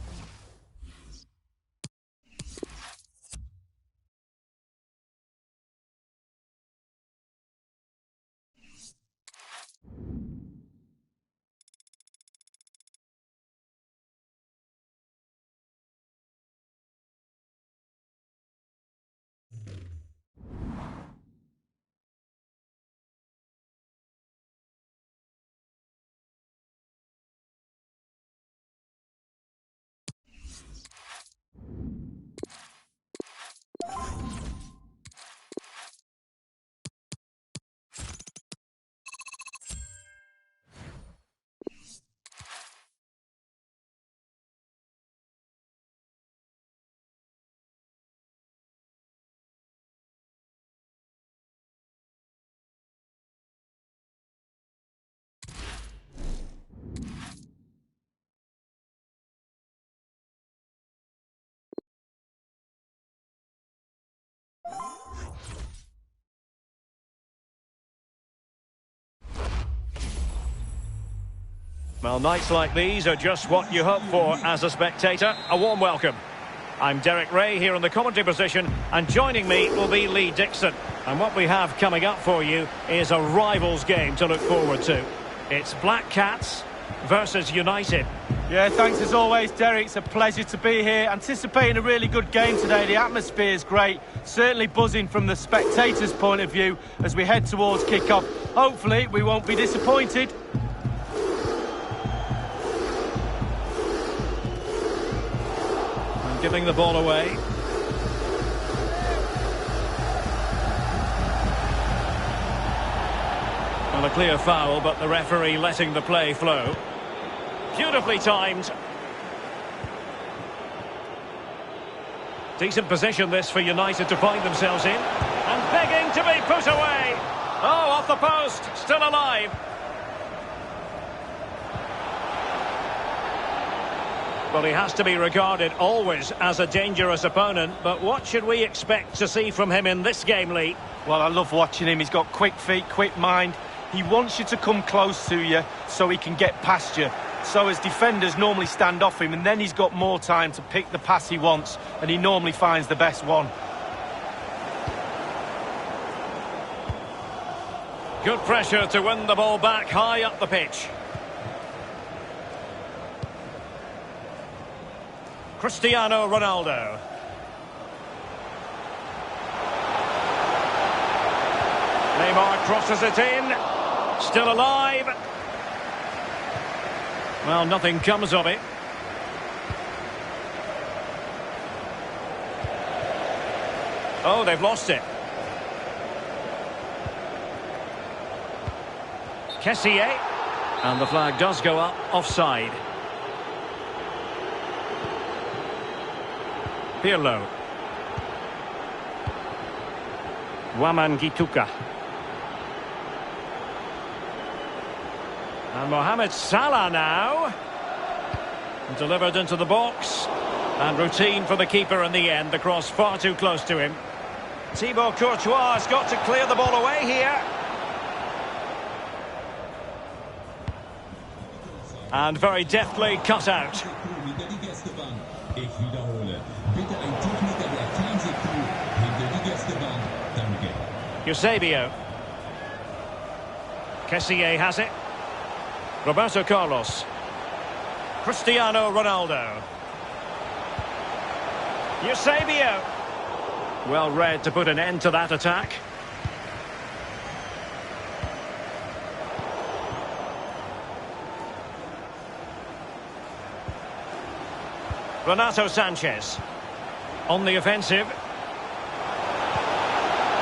Well, nights like these are just what you hope for as a spectator. A warm welcome. I'm Derek Ray here in the commentary position, and joining me will be Lee Dixon. And what we have coming up for you is a rivals game to look forward to. It's Black Cats versus United. Yeah, thanks as always, Derek. It's a pleasure to be here. Anticipating a really good game today. The atmosphere is great. Certainly buzzing from the spectators' point of view as we head towards kick-off. Hopefully, we won't be disappointed. And giving the ball away. Well, a clear foul, but the referee letting the play flow. Beautifully timed. Decent position this for United to find themselves in. And begging to be put away. Oh, off the post. Still alive. Well, he has to be regarded always as a dangerous opponent. But what should we expect to see from him in this game, Lee? Well, I love watching him. He's got quick feet, quick mind. He wants you to come close to you so he can get past you. So as defenders normally stand off him, and then he's got more time to pick the pass he wants, and he normally finds the best one. Good pressure to win the ball back high up the pitch. Cristiano Ronaldo. Neymar crosses it in. Still alive. Well, nothing comes of it. Oh, they've lost it. Kessié. And the flag does go up, offside. Pirlo. Wamangituka. And Mohamed Salah now. Delivered into the box. And routine for the keeper in the end. The cross far too close to him. Thibaut Courtois has got to clear the ball away here. And very deftly cut out. Eusebio. Kessié has it. Roberto Carlos. Cristiano Ronaldo. Eusebio. Well read to put an end to that attack. Renato Sanchez. On the offensive.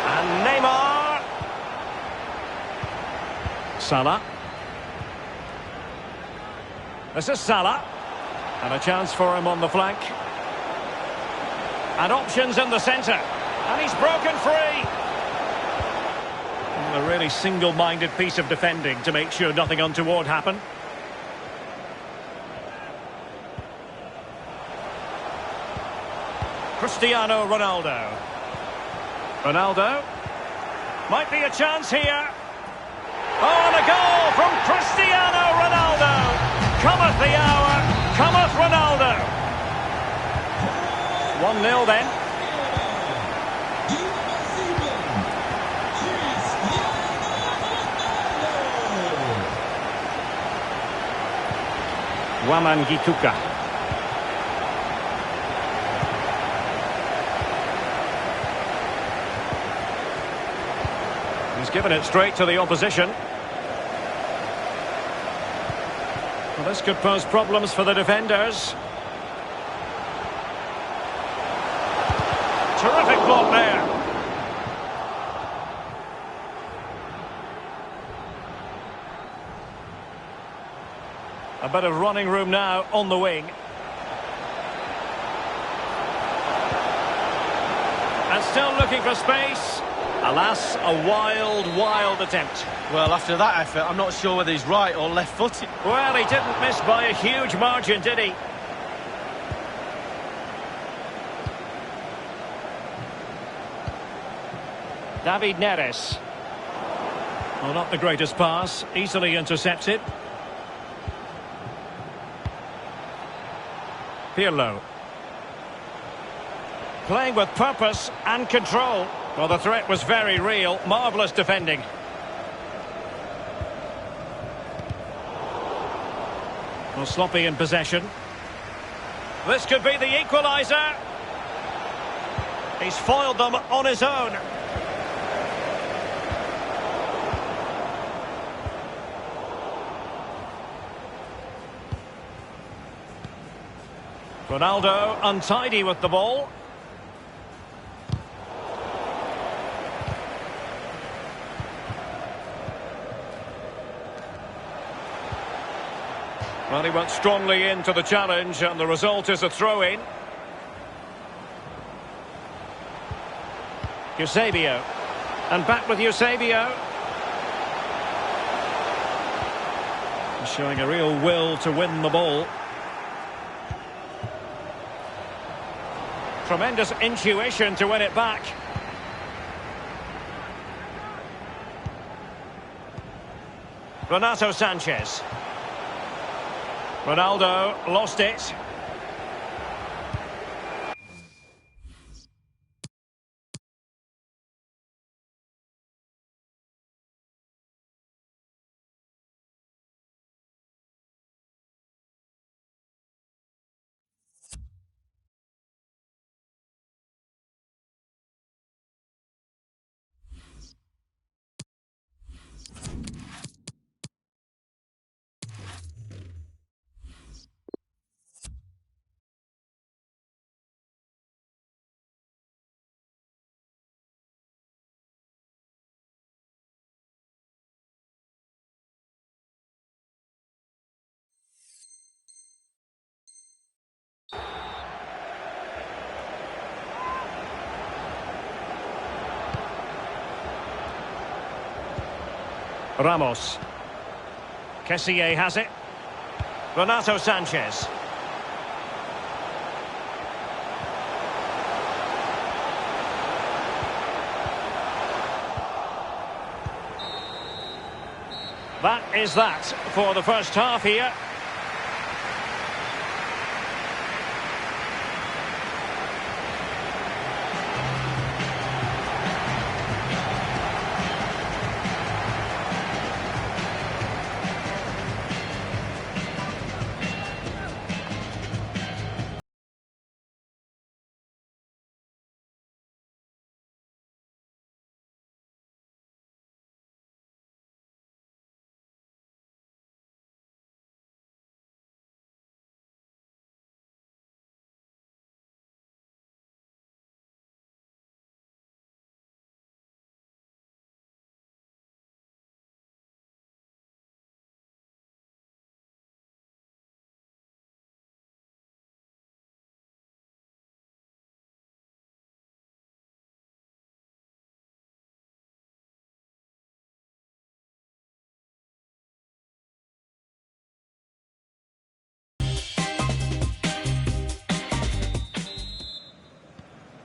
And Neymar. Salah. This is Salah. And a chance for him on the flank. And options in the centre. And he's broken free. A really single-minded piece of defending to make sure nothing untoward happened. Cristiano Ronaldo. Ronaldo. Might be a chance here. Oh, and a goal from Cristiano Ronaldo. Cometh the hour, cometh Ronaldo. 1-0 then. Wamangituka. He's given it straight to the opposition. Well, this could pose problems for the defenders. Terrific block there. A bit of running room now on the wing. And still looking for space. Alas, a wild attempt. Well, after that effort, I'm not sure whether he's right or left-footed. Well, he didn't miss by a huge margin, did he? David Neres. Well, not the greatest pass. Easily intercepted. Pirlo. Playing with purpose and control. Well, the threat was very real. Marvellous defending. Well, sloppy in possession. This could be the equaliser. He's foiled them on his own. Ronaldo untidy with the ball. Well, he went strongly into the challenge, and the result is a throw-in. Eusebio. And back with Eusebio. He's showing a real will to win the ball. Tremendous intuition to win it back. Renato Sanchez. Ronaldo lost it. Ramos. Kessié has it. Renato Sanchez. That is that for the first half here.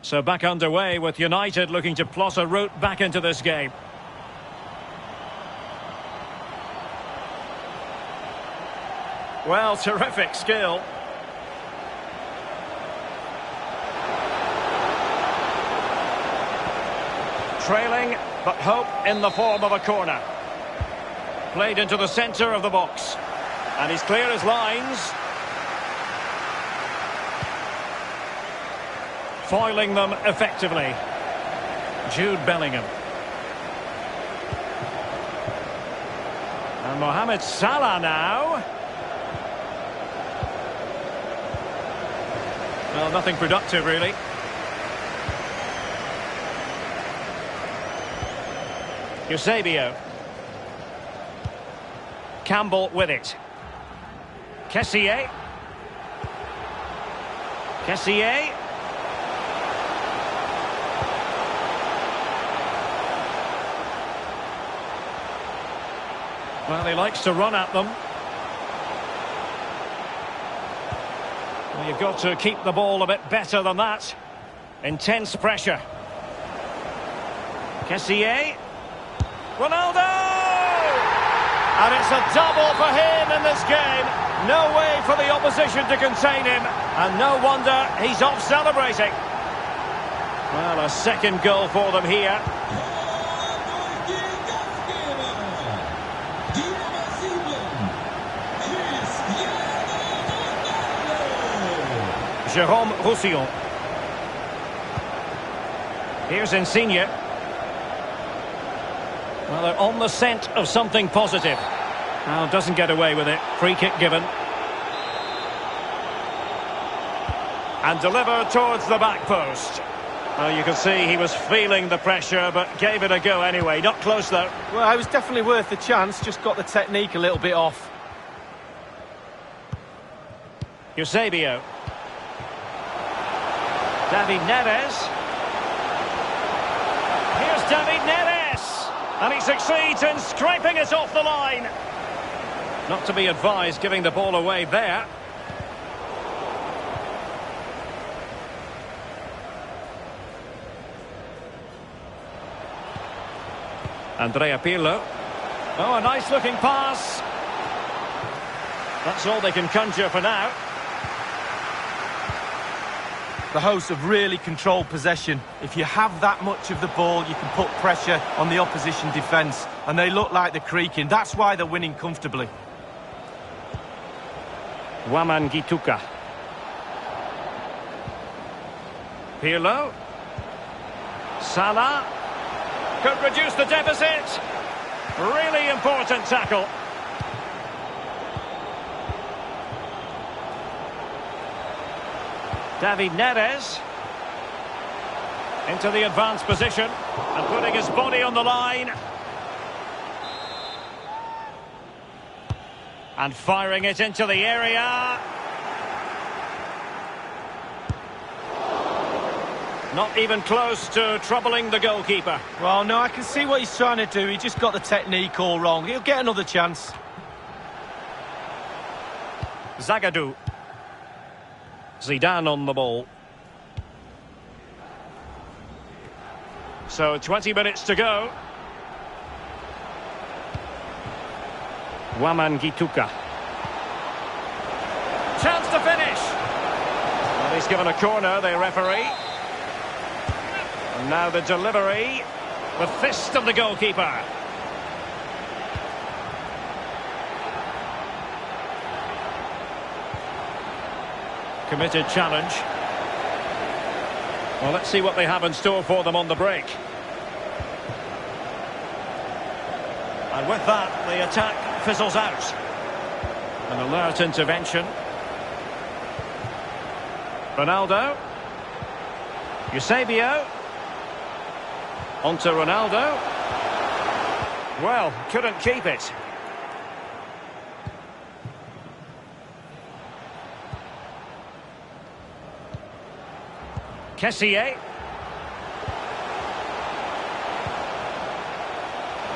So back underway with United looking to plot a route back into this game. Well, terrific skill. Trailing, but hope in the form of a corner. Played into the centre of the box. And he's clear as lines. Foiling them effectively. Jude Bellingham. And Mohamed Salah now. Well, nothing productive, really. Eusebio. Campbell with it. Kessié. Kessié. Well, he likes to run at them. Well, you've got to keep the ball a bit better than that. Intense pressure. Kessié. Ronaldo! And it's a double for him in this game. No way for the opposition to contain him. And no wonder he's off celebrating. Well, a second goal for them here. Jérôme Roussillon. Here's Insigne. Well, they're on the scent of something positive. Now, doesn't get away with it. Free kick given. And delivered towards the back post. Well, you can see he was feeling the pressure, but gave it a go anyway. Not close, though. Well, it was definitely worth the chance. Just got the technique a little bit off. Eusebio. David Neres. Here's David Neres. And he succeeds in scraping it off the line. Not to be advised giving the ball away there. Andrea Pirlo. Oh, a nice looking pass. That's all they can conjure for now. The hosts have really controlled possession. If you have that much of the ball, you can put pressure on the opposition defence. And they look like they're creaking. That's why they're winning comfortably. Waman Gituka. Pirlo. Salah. Could reduce the deficit. Really important tackle. David Neres into the advanced position and putting his body on the line and firing it into the area. Not even close to troubling the goalkeeper. Well, no, I can see what he's trying to do. He just got the technique all wrong. He'll get another chance. Zagadou. Zidane on the ball. So 20 minutes to go. Waman Gituka. Chance to finish. Well, he's given a corner, the referee. And now the delivery. The fist of the goalkeeper. Committed challenge. Well, let's see what they have in store for them on the break. And with that, the attack fizzles out. An alert intervention. Ronaldo. Eusebio. On to Ronaldo. Well, couldn't keep it. Kessié.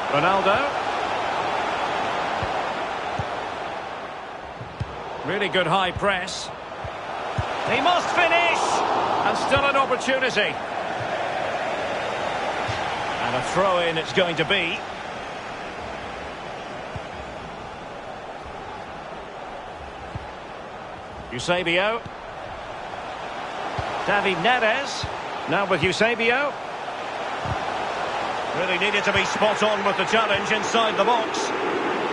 Ronaldo. Really good high press. He must finish! And still an opportunity. And a throw-in it's going to be. Eusebio. David Neres. Now with Eusebio. Really needed to be spot on with the challenge inside the box.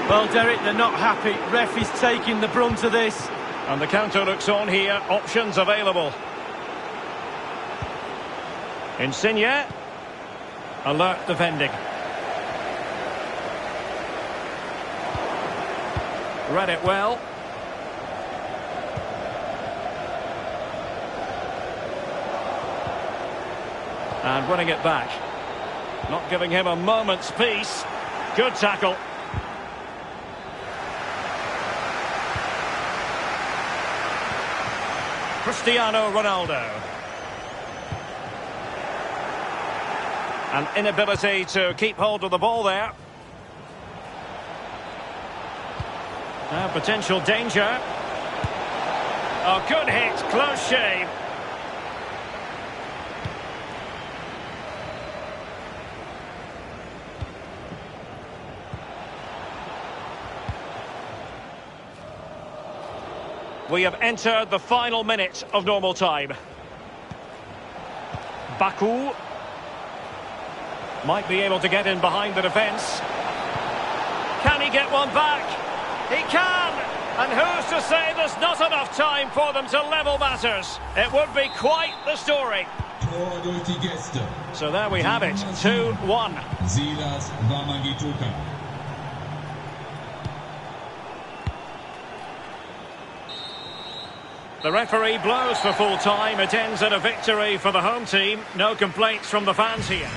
Well, Derek, they're not happy. Ref is taking the brunt of this. And the counter looks on here. Options available. Insigne. Alert defending. Read it well. And winning it back. Not giving him a moment's peace. Good tackle. Cristiano Ronaldo. An inability to keep hold of the ball there. Now potential danger. Oh, good hit. Close shave. We have entered the final minute of normal time. Baku might be able to get in behind the defence. Can he get one back? He can! And who's to say there's not enough time for them to level matters? It would be quite the story. So there we have it, 2-1. The referee blows for full time. It ends in a victory for the home team. No complaints from the fans here.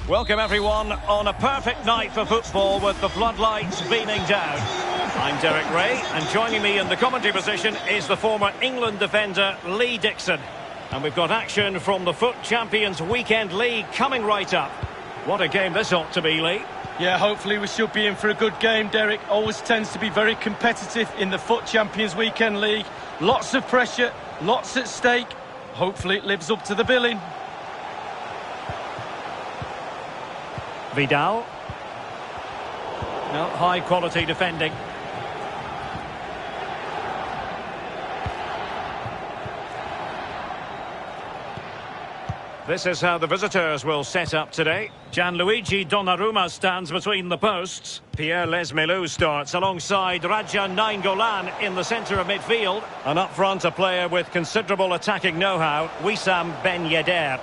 Welcome everyone on a perfect night for football with the floodlights beaming down. I'm Derek Ray, and joining me in the commentary position is the former England defender Lee Dixon. And we've got action from the FUT Champions Weekend League coming right up. What a game this ought to be, Lee. Yeah, hopefully we should be in for a good game, Derek. Always tends to be very competitive in the FUT Champions Weekend League. Lots of pressure, lots at stake. Hopefully it lives up to the billing. Vidal. No, high quality defending. This is how the visitors will set up today. Gianluigi Donnarumma stands between the posts. Pierre Lesmelou starts alongside Raja Nainggolan in the centre of midfield. And up front, a player with considerable attacking know-how, Wissam Ben Yedder.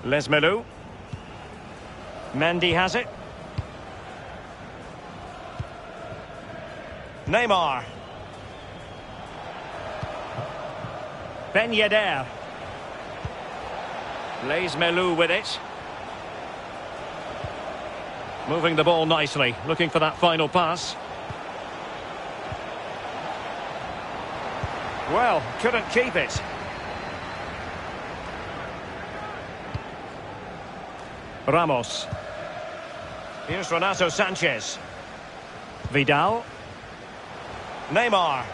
Lesmelou. Mendy has it. Neymar. Ben Yedder. Lesmelou with it. Moving the ball nicely, looking for that final pass. Well, couldn't keep it. Ramos. Here's Renato Sanchez. Vidal. Neymar.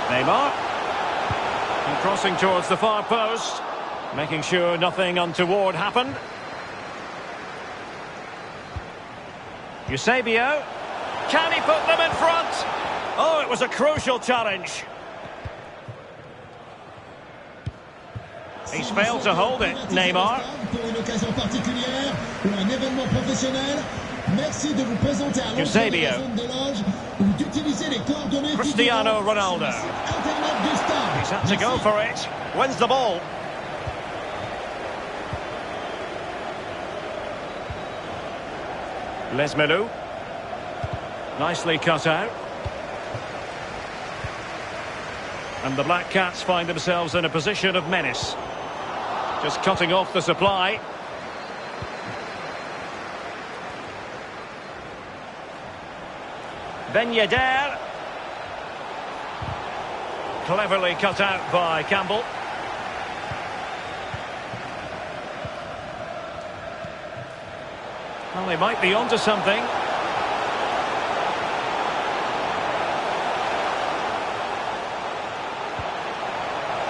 Neymar. And crossing towards the far post. Making sure nothing untoward happened. Eusebio. Can he put them in front? Oh, it was a crucial challenge. He's failed to hold it, Neymar. Eusebio. Cristiano Ronaldo. He's had to go for it. Wins the ball. Lesmelou. Nicely cut out. And the Black Cats find themselves in a position of menace. Just cutting off the supply. Ben Yedder. Cleverly cut out by Campbell. Well, they might be onto something.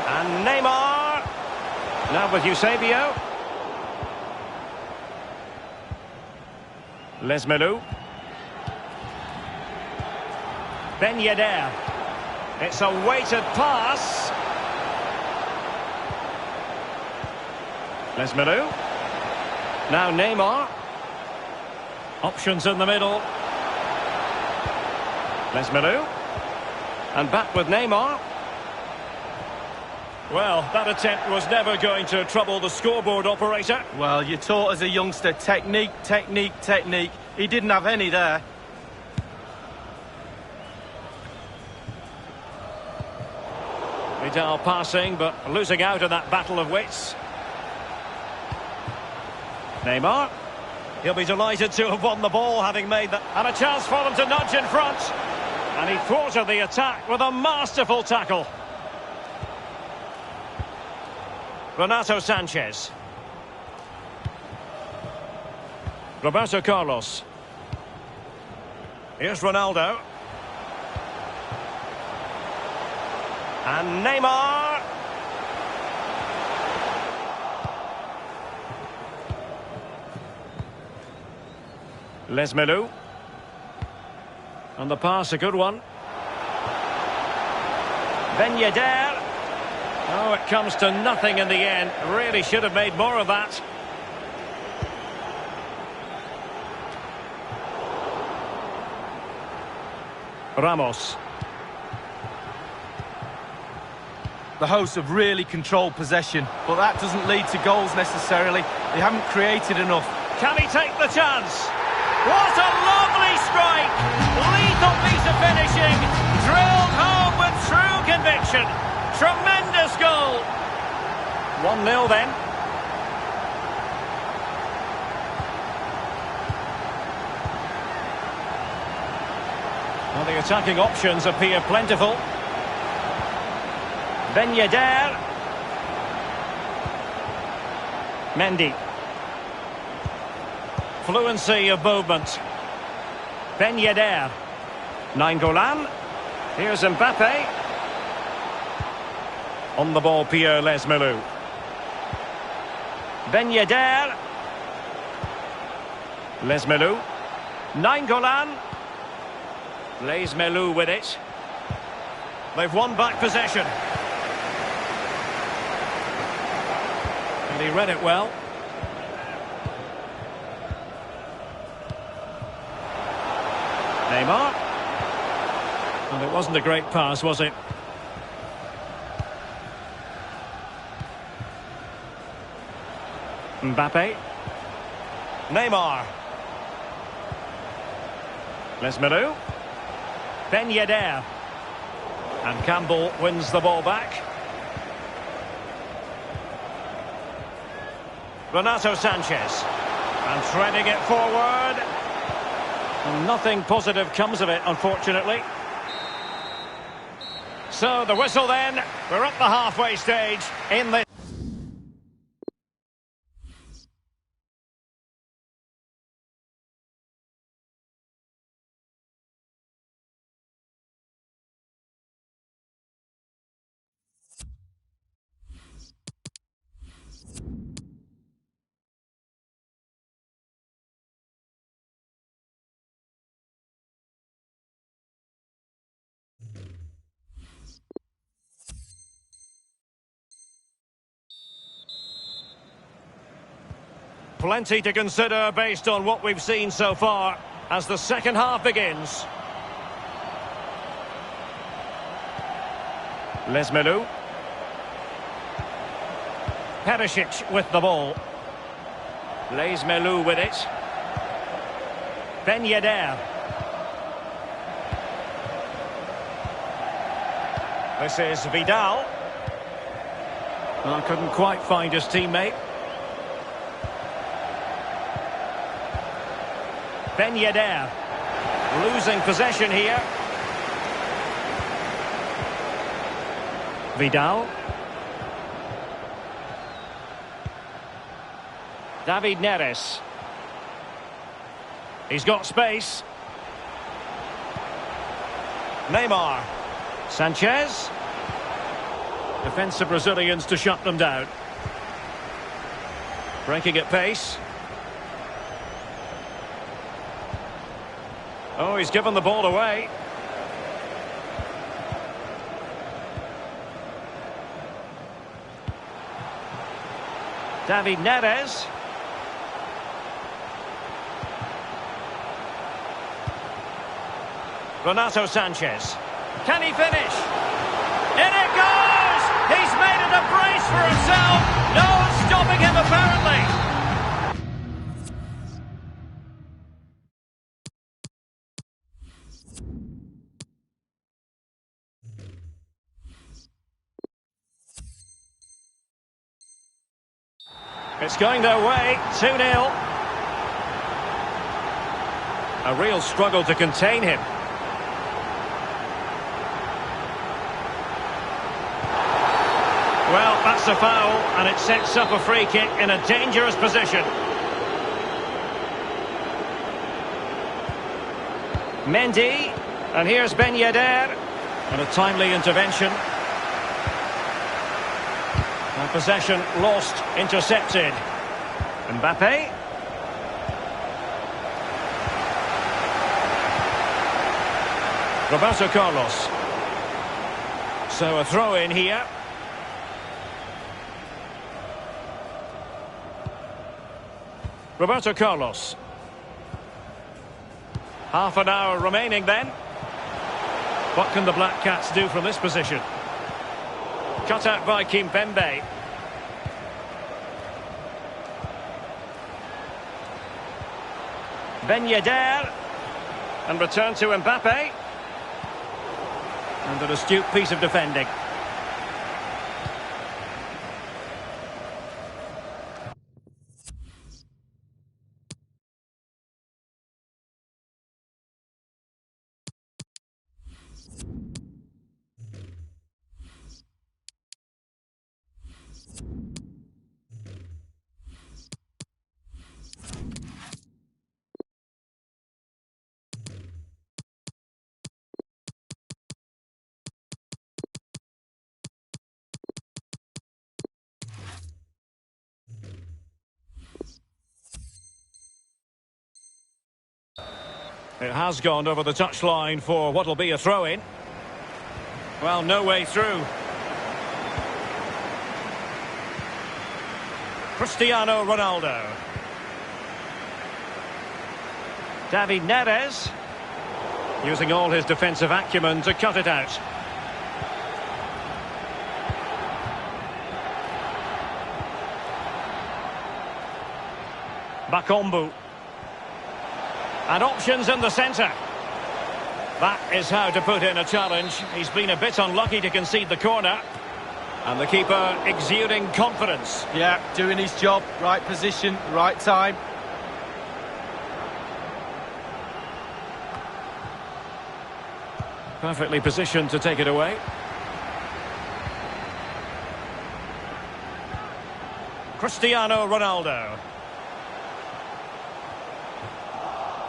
And Neymar. Now with Eusebio. Lesmelou. Ben Yedder. It's a weighted pass. Lesmelou. Now Neymar. Options in the middle. Lesmelou. And back with Neymar. Well, that attempt was never going to trouble the scoreboard operator. Well, you're taught as a youngster, technique, technique, technique. He didn't have any there. Vidal passing, but losing out in that battle of wits. Neymar. He'll be delighted to have won the ball, having made that. And a chance for them to nudge in front. And he thwarted the attack with a masterful tackle. Renato Sanchez. Roberto Carlos. Here's Ronaldo. And Neymar. Lesmelou. And the pass, a good one. Ben Yedder. Oh, it comes to nothing in the end. Really should have made more of that. Ramos. The hosts have really controlled possession, but that doesn't lead to goals necessarily. They haven't created enough. Can he take the chance? What a lovely strike! Lethal piece of finishing, drilled home with true conviction. Tremendous goal! 1-0 then. Well, the attacking options appear plentiful. Ben Yedder. Mendy. Fluency of movement. Ben Yedder. Nainggolan. Here's Mbappe. On the ball, Pierre Lesmelou. Ben Yedder. Lesmelou. Nainggolan. Lesmelou with it. They've won back possession. And he read it well. Neymar. And it wasn't a great pass, was it? Mbappe. Neymar. Lesmelou. Ben Yedder. And Campbell wins the ball back. Renato Sanchez. And threading it forward. And nothing positive comes of it, unfortunately. So the whistle then. We're up the halfway stage in this. Plenty to consider based on what we've seen so far as the second half begins. Lesmelou. Perisic with the ball. Lesmelou with it. Ben Yedder. This is Vidal. Well, couldn't quite find his teammate. Ben Yedder losing possession here. Vidal. David Neres. He's got space. Neymar. Sanchez. Defensive Brazilians to shut them down. Breaking at pace. Oh, he's given the ball away. David Neres. Renato Sanchez. Can he finish? In it goes! He's made it a brace for himself. No one's stopping him, apparently. It's going their way, 2-0. A real struggle to contain him. Well, that's a foul, and it sets up a free kick in a dangerous position. Mendy, and here's Ben Yedder, and a timely intervention. And possession lost, intercepted. Mbappe. Roberto Carlos. So a throw in here. Roberto Carlos. Half an hour remaining then. What can the Black Cats do from this position? Cut out by Kimpembe. Ben Yedder. And return to Mbappe. And an astute piece of defending. It has gone over the touchline for what will be a throw-in. Well, no way through. Cristiano Ronaldo. David Neres. Using all his defensive acumen to cut it out. Bakombu. And options in the centre. That is how to put in a challenge. He's been a bit unlucky to concede the corner. And the keeper exuding confidence. Yeah, doing his job. Right position, right time. Perfectly positioned to take it away. Cristiano Ronaldo.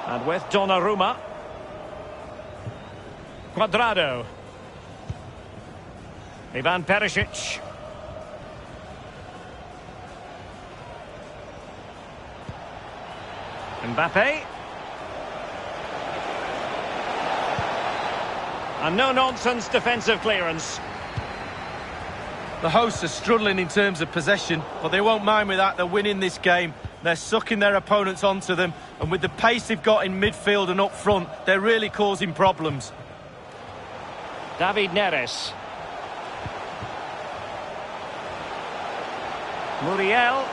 And with Donnarumma. Cuadrado. Ivan Perisic. Mbappe. And no-nonsense defensive clearance. The hosts are struggling in terms of possession, but they won't mind with that. They're winning this game. They're sucking their opponents onto them, and with the pace they've got in midfield and up front, they're really causing problems. David Neres. Muriel.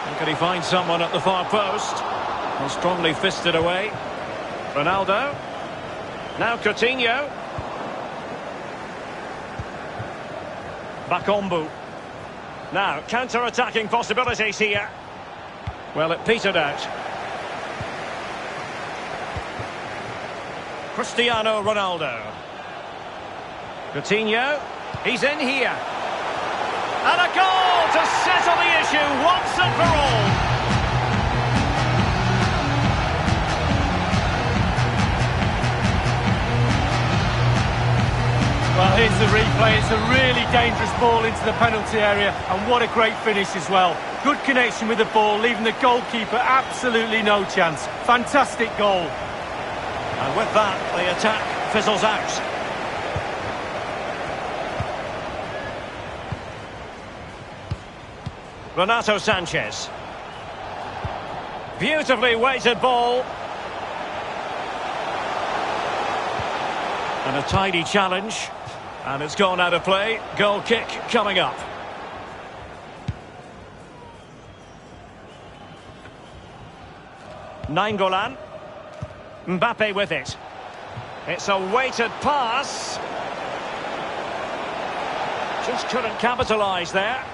And can he find someone at the far post? Well, strongly fisted away. Ronaldo. Now Coutinho. Bakombu. Now, counter-attacking possibilities here. Well, it petered out. Cristiano Ronaldo. Coutinho. He's in here. And a goal to settle the issue once and for all. Well, here's the replay. It's a really dangerous ball into the penalty area, and what a great finish as well. Good connection with the ball, leaving the goalkeeper absolutely no chance. Fantastic goal. And with that, the attack fizzles out. Renato Sanchez. Beautifully weighted ball. And a tidy challenge. And it's gone out of play. Goal kick coming up. Nainggolan. Mbappe with it. It's a weighted pass. Just couldn't capitalise there.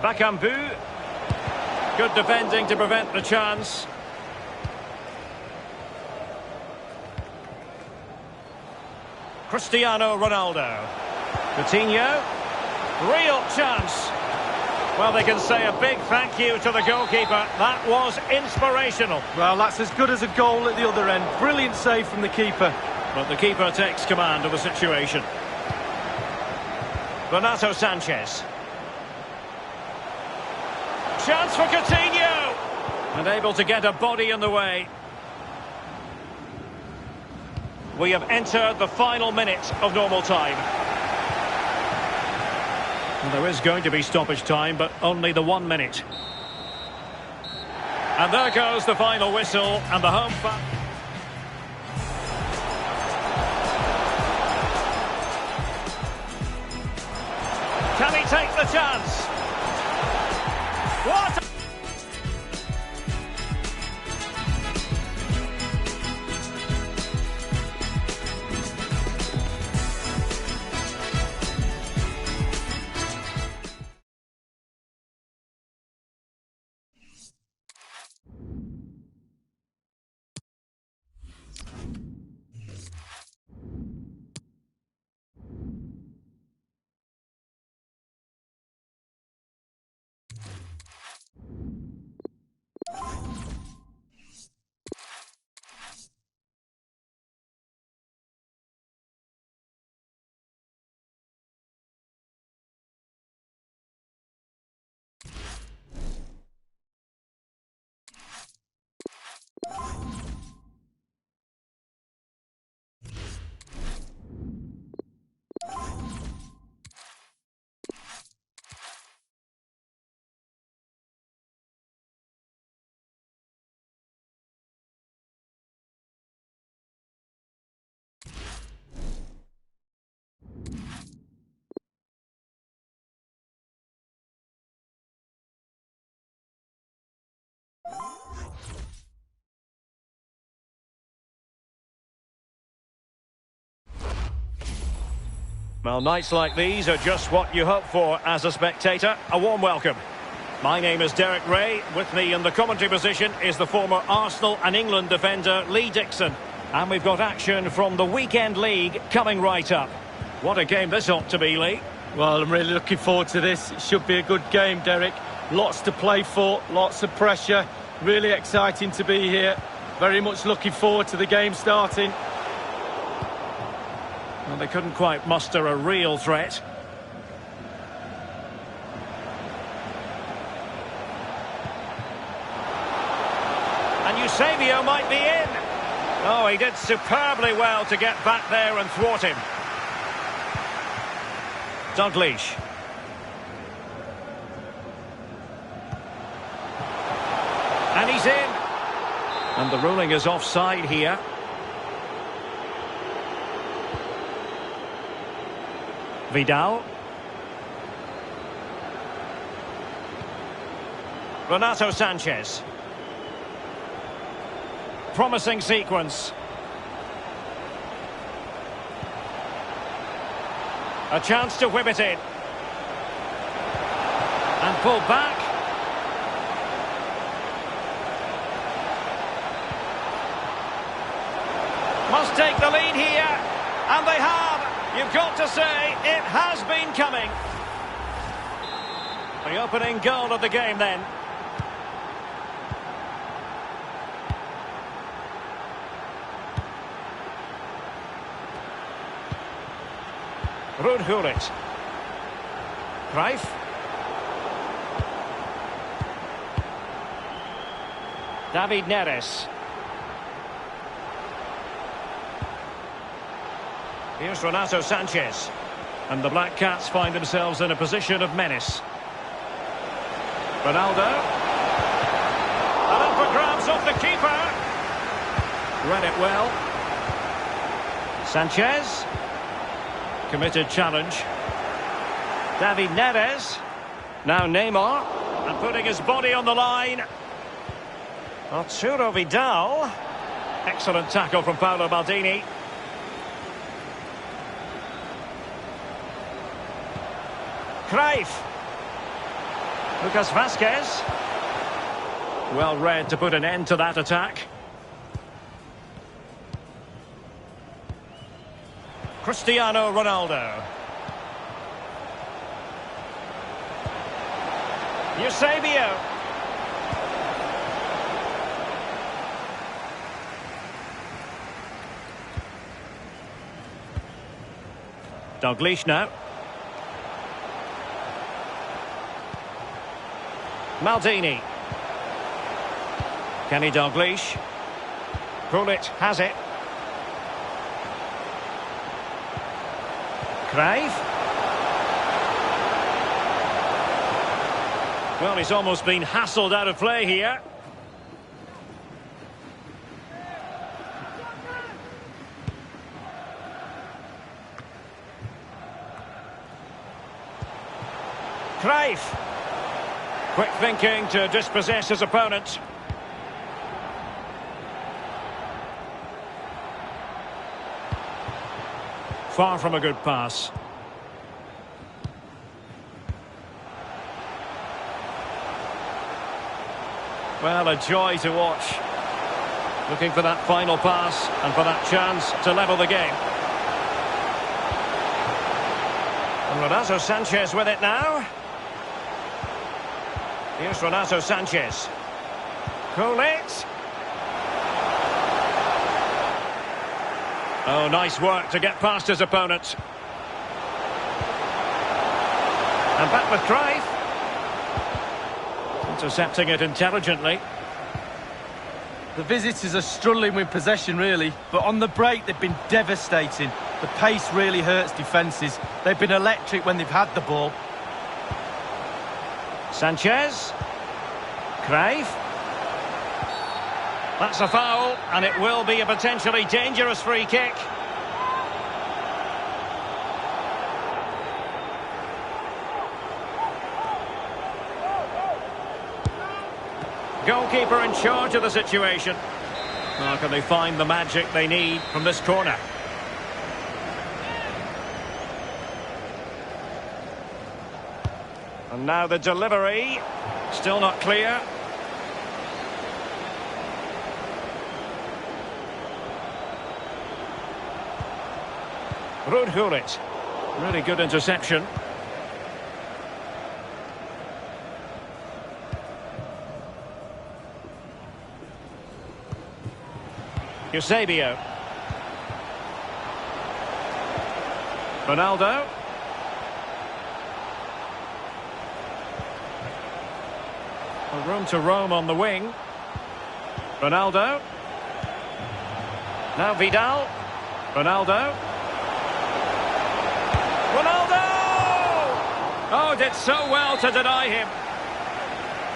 Bakambu. Good defending to prevent the chance. Cristiano Ronaldo. Coutinho. Real chance. Well, they can say a big thank you to the goalkeeper. That was inspirational. Well, that's as good as a goal at the other end. Brilliant save from the keeper. But the keeper takes command of the situation. Renato Sanchez. Chance for Coutinho. And able to get a body in the way. We have entered the final minute of normal time. Well, there is going to be stoppage time, but only the 1 minute. And there goes the final whistle, and the home fan. Can he take the chance? What? Well, nights like these are just what you hope for as a spectator. A warm welcome. My name is Derek Ray. With me in the commentary position is the former Arsenal and England defender Lee Dixon. And we've got action from the Weekend League coming right up. What a game this ought to be, Lee. Well, I'm really looking forward to this. It should be a good game, Derek. Lots to play for, lots of pressure. Really exciting to be here. Very much looking forward to the game starting. Well, they couldn't quite muster a real threat. And Eusebio might be in. Oh, he did superbly well to get back there and thwart him. Dalglish. And he's in. And the ruling is offside here. Vidal. Renato Sanchez. Promising sequence. A chance to whip it in. And pull back. Must take the lead here. And they have. You've got to say, it has been coming. The opening goal of the game then. Ruud Gullit. Cruijff. David Neres. Here's Renato Sanchez. And the Black Cats find themselves in a position of menace. Ronaldo. And up for grabs off the keeper. Read it well. Sanchez. Committed challenge. David Neres. Now Neymar. And putting his body on the line. Arturo Vidal. Excellent tackle from Paolo Maldini. Cruijff. Lucas Vazquez. Well read to put an end to that attack. Cristiano Ronaldo. Eusebio. Dalglish now. Maldini. Kenny Dalglish. Gullit has it. Cruijff. Well, he's almost been hassled out of play here. Cruijff. Quick thinking to dispossess his opponent. Far from a good pass. Well, a joy to watch. Looking for that final pass and for that chance to level the game. And Renato Sanchez with it now. Here's Renato Sanchez. Gullit. Oh, nice work to get past his opponent. And back with Cruijff. Intercepting it intelligently. The visitors are struggling with possession, really. But on the break, they've been devastating. The pace really hurts defences. They've been electric when they've had the ball. Sanchez. Cruijff. That's a foul, and it will be a potentially dangerous free kick. Goalkeeper in charge of the situation. Now, can they find the magic they need from this corner? And now the delivery. Still not clear. Hulit. Really good interception. Eusebio. Ronaldo. A room to roam on the wing. Ronaldo. Now Vidal. Ronaldo. Ronaldo! Oh, did so well to deny him.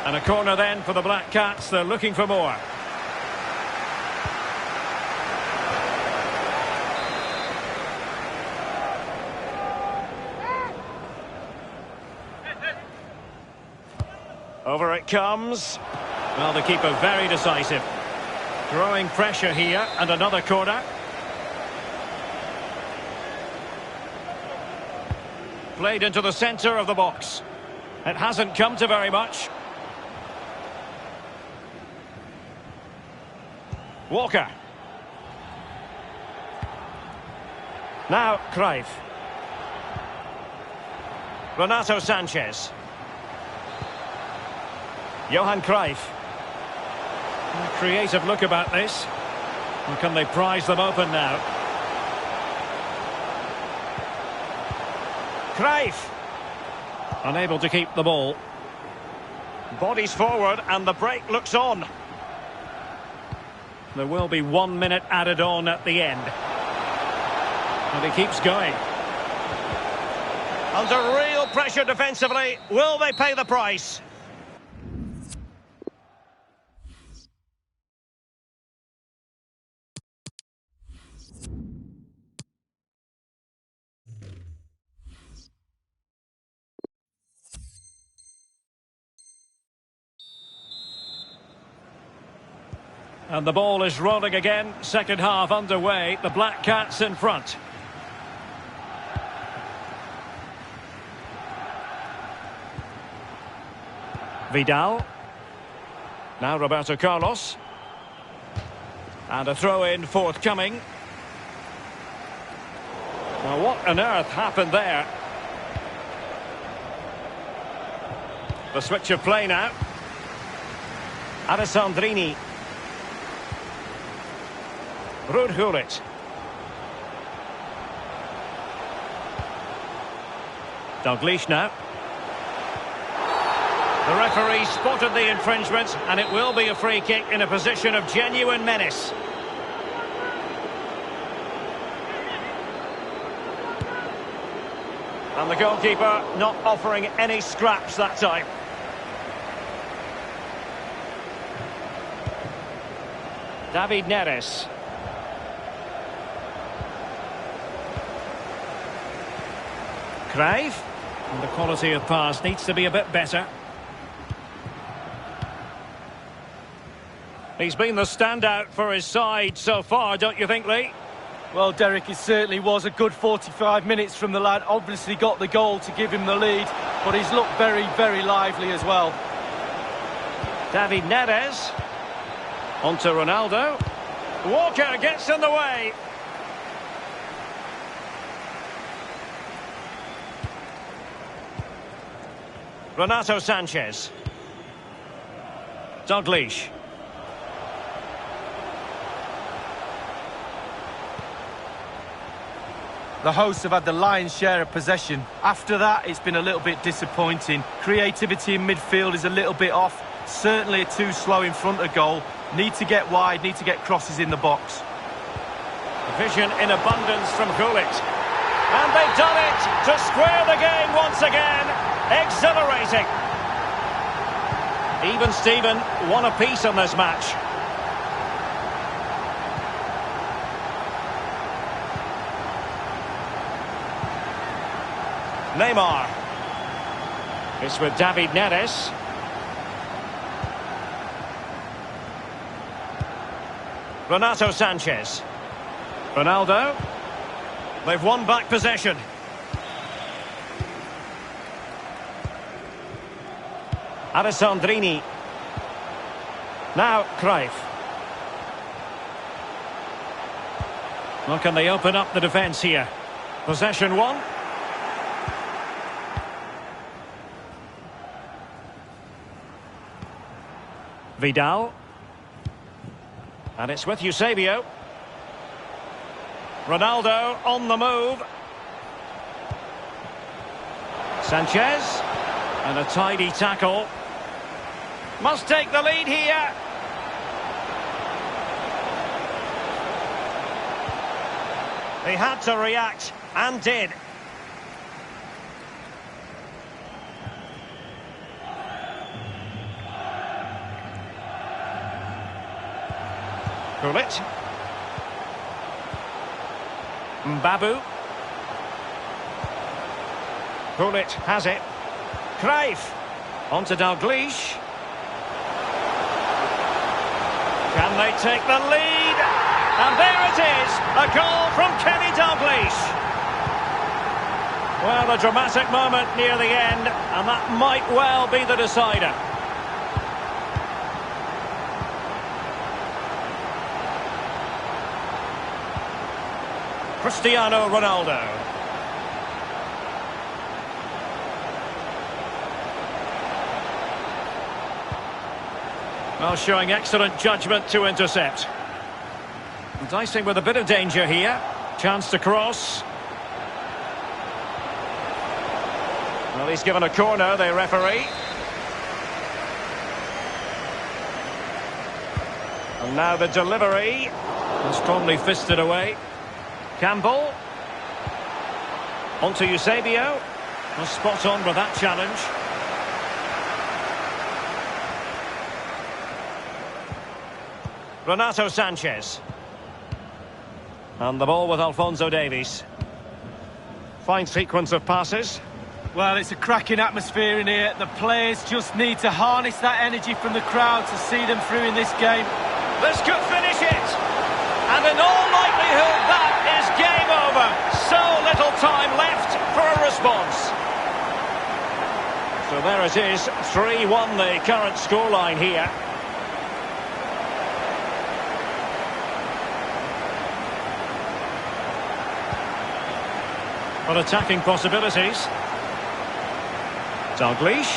And a corner then for the Black Cats. They're looking for more. Over it comes. Well, the keeper very decisive. Growing pressure here, and another corner. Played into the centre of the box. It hasn't come to very much. Walker. Now Cruyff. Renato Sanchez. Johan Cruyff. A creative look about this. Or can they prise them open now? Cruyff. Unable to keep the ball. Bodies forward and the break looks on. There will be 1 minute added on at the end. And he keeps going. Under real pressure defensively. Will they pay the price? And the ball is rolling again. Second half underway. The Black Cats in front. Vidal. Now Roberto Carlos. And a throw-in forthcoming. Now what on earth happened there? The switch of play now. Alessandrini. Hulit. Dalglish now. The referee spotted the infringement, and it will be a free kick in a position of genuine menace. And the goalkeeper not offering any scraps that time. David Neres. Cruyff. And the quality of pass needs to be a bit better. He's been the standout for his side so far, don't you think, Lee? Well, Derek, it certainly was a good 45 minutes from the lad. Obviously got the goal to give him the lead, but he's looked very, very lively as well. David Neres. On to Ronaldo. Walker gets in the way. Renato Sanchez. Dalglish. The hosts have had the lion's share of possession. After that, it's been a little bit disappointing. Creativity in midfield is a little bit off. Certainly too slow in front of goal. Need to get wide, need to get crosses in the box. Vision in abundance from Hulit. And they've done it to square the game once again. Exhilarating. Even Steven, one apiece on this match. Neymar. It's with David Neres. Renato Sanchez. Ronaldo. They've won back possession. Alessandrini. Now Cruyff. Well, can they open up the defence here? Possession one. Vidal. And it's with Eusebio. Ronaldo on the move. Sanchez. And a tidy tackle. Must take the lead here. He had to react, and did. Gullit. Mbabu. Gullit has it. Cruyff. On to Dalglish. Can they take the lead? And there it is, a goal from Kenny Dalglish. Well, a dramatic moment near the end, and that might well be the decider. Cristiano Ronaldo. Well, showing excellent judgment to intercept. Dicing with a bit of danger here. Chance to cross. Well, he's given a corner, the referee. And now the delivery. Strongly fisted away. Campbell. On to Eusebio. Well, spot on with that challenge. Renato Sanchez. And the ball with Alphonso Davies. Fine sequence of passes. Well, it's a cracking atmosphere in here. The players just need to harness that energy from the crowd to see them through in this game. This could finish it. And in all likelihood, that is game over. So little time left for a response. So there it is. 3-1 the current scoreline here. Well, attacking possibilities. Dalglish.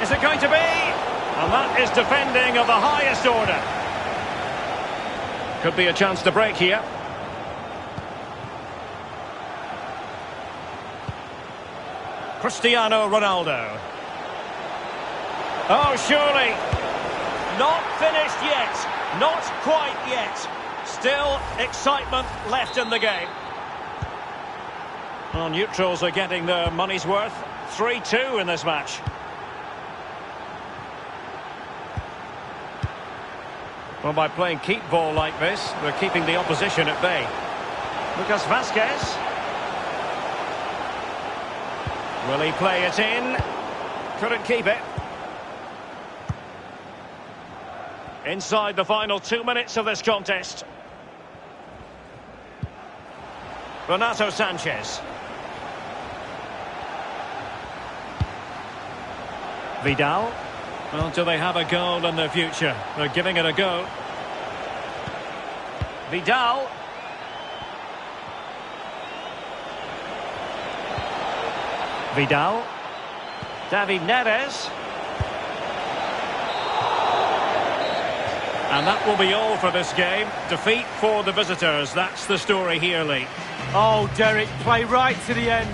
Is it going to be? And that is defending of the highest order. Could be a chance to break here. Cristiano Ronaldo. Oh, surely. Not finished yet. Not quite yet. Still excitement left in the game. Well, neutrals are getting their money's worth. 3-2 in this match. Well, by playing keep ball like this, they're keeping the opposition at bay. Lucas Vazquez. Will he play it in? Couldn't keep it. Inside the final 2 minutes of this contest. Renato Sanchez. Vidal. Well, do they have a goal in their future? They're giving it a go. Vidal. Vidal. David Neres. And that will be all for this game. Defeat for the visitors. That's the story here, Lee. Oh, Derek, play right to the end.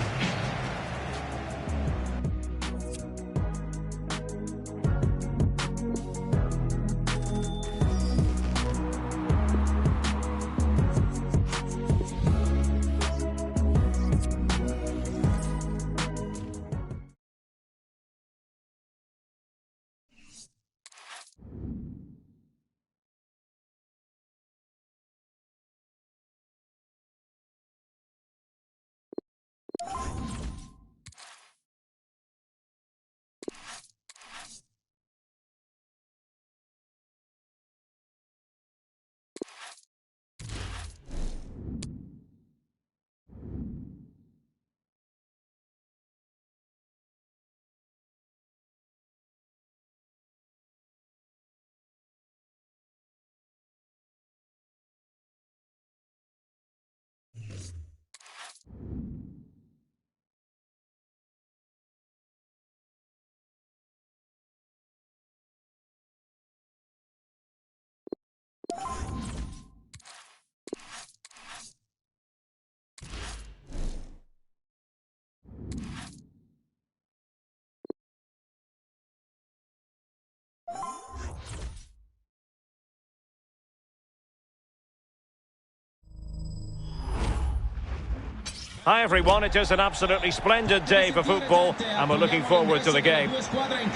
Hi everyone, it is an absolutely splendid day for football and we're looking forward to the game.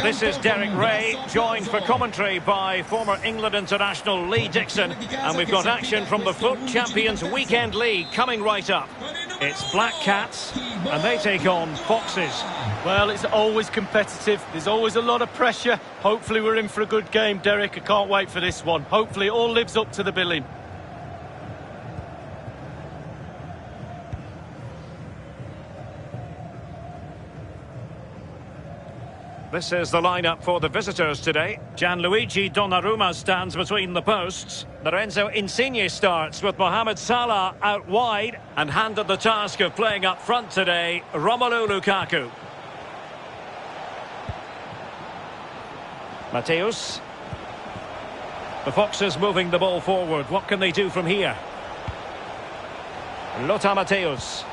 This is Derek Ray, joined for commentary by former England international Lee Dixon, and we've got action from the FUT Champions Weekend League coming right up. It's Black Cats and they take on Foxes. Well, it's always competitive, there's always a lot of pressure. Hopefully we're in for a good game, Derek. I can't wait for this one. Hopefully it all lives up to the billing. This is the lineup for the visitors today. Gianluigi Donnarumma stands between the posts. Lorenzo Insigne starts with Mohamed Salah out wide and handed the task of playing up front today, Romelu Lukaku. Mateus. The Foxes moving the ball forward. What can they do from here? Lothar Mateus.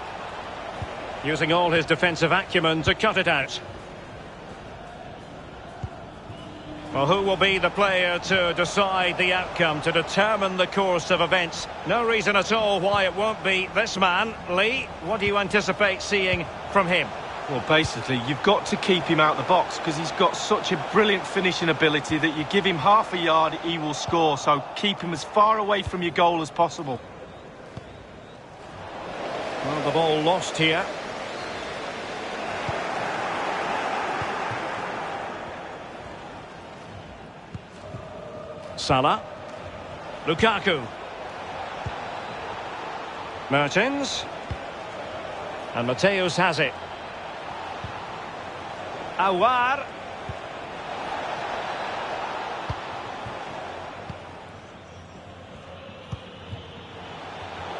Using all his defensive acumen to cut it out. Well, who will be the player to decide the outcome, to determine the course of events? No reason at all why it won't be this man. Lee, what do you anticipate seeing from him? Well, basically, you've got to keep him out the box because he's got such a brilliant finishing ability that you give him half a yard, he will score. So keep him as far away from your goal as possible. Well, the ball lost here. Salah. Lukaku. Mertens. And Mateus has it. Awar.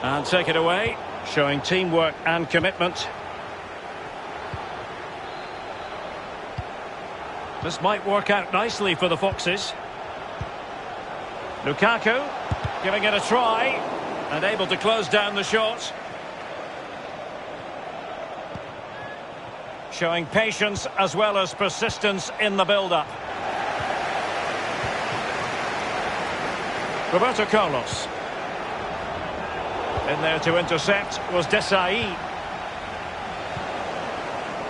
And take it away, showing teamwork and commitment. This might work out nicely for the Foxes. Lukaku, giving it a try, and able to close down the shot. Showing patience as well as persistence in the build-up. Roberto Carlos. In there to intercept was Do7a.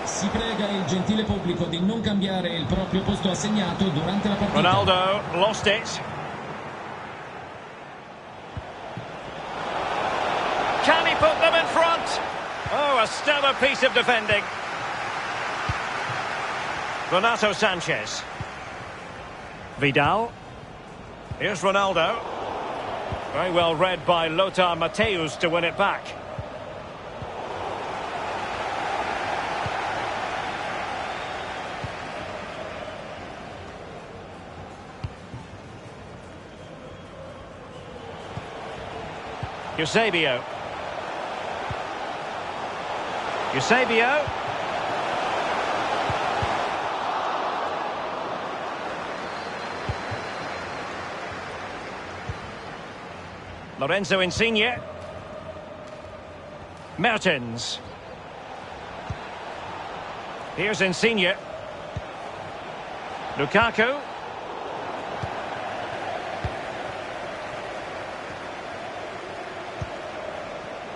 Si prega il gentile pubblico di non cambiare il proprio posto assegnato durante la partita. Ronaldo lost it. Can he put them in front? Oh, a stellar piece of defending. Renato Sanchez. Vidal. Here's Ronaldo. Very well read by Lothar Mateus to win it back. Eusebio. Lorenzo Insigne. Mertens. Here's Insigne. Lukaku.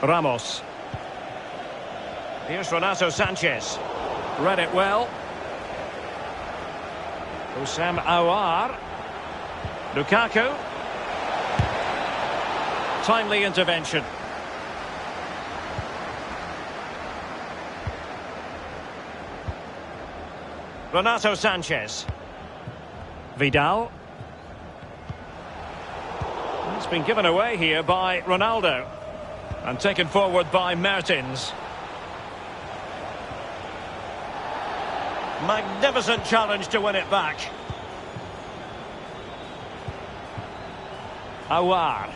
Ramos. Here's Renato Sanchez. Read it well. Awar. Lukaku. Timely intervention. Renato Sanchez. Vidal. It's been given away here by Ronaldo. And taken forward by Mertens. Magnificent challenge to win it back. Awar.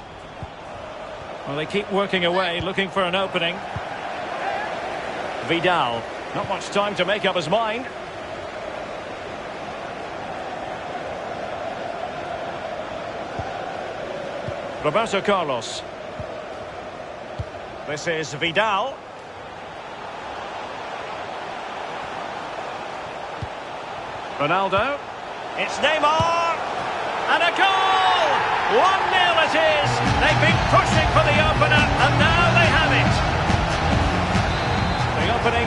Well, they keep working away, looking for an opening. Vidal. Not much time to make up his mind. Roberto Carlos. This is Vidal. Ronaldo. It's Neymar. And a goal! 1-0 it is. They've been pushing for the opener, and now they have it.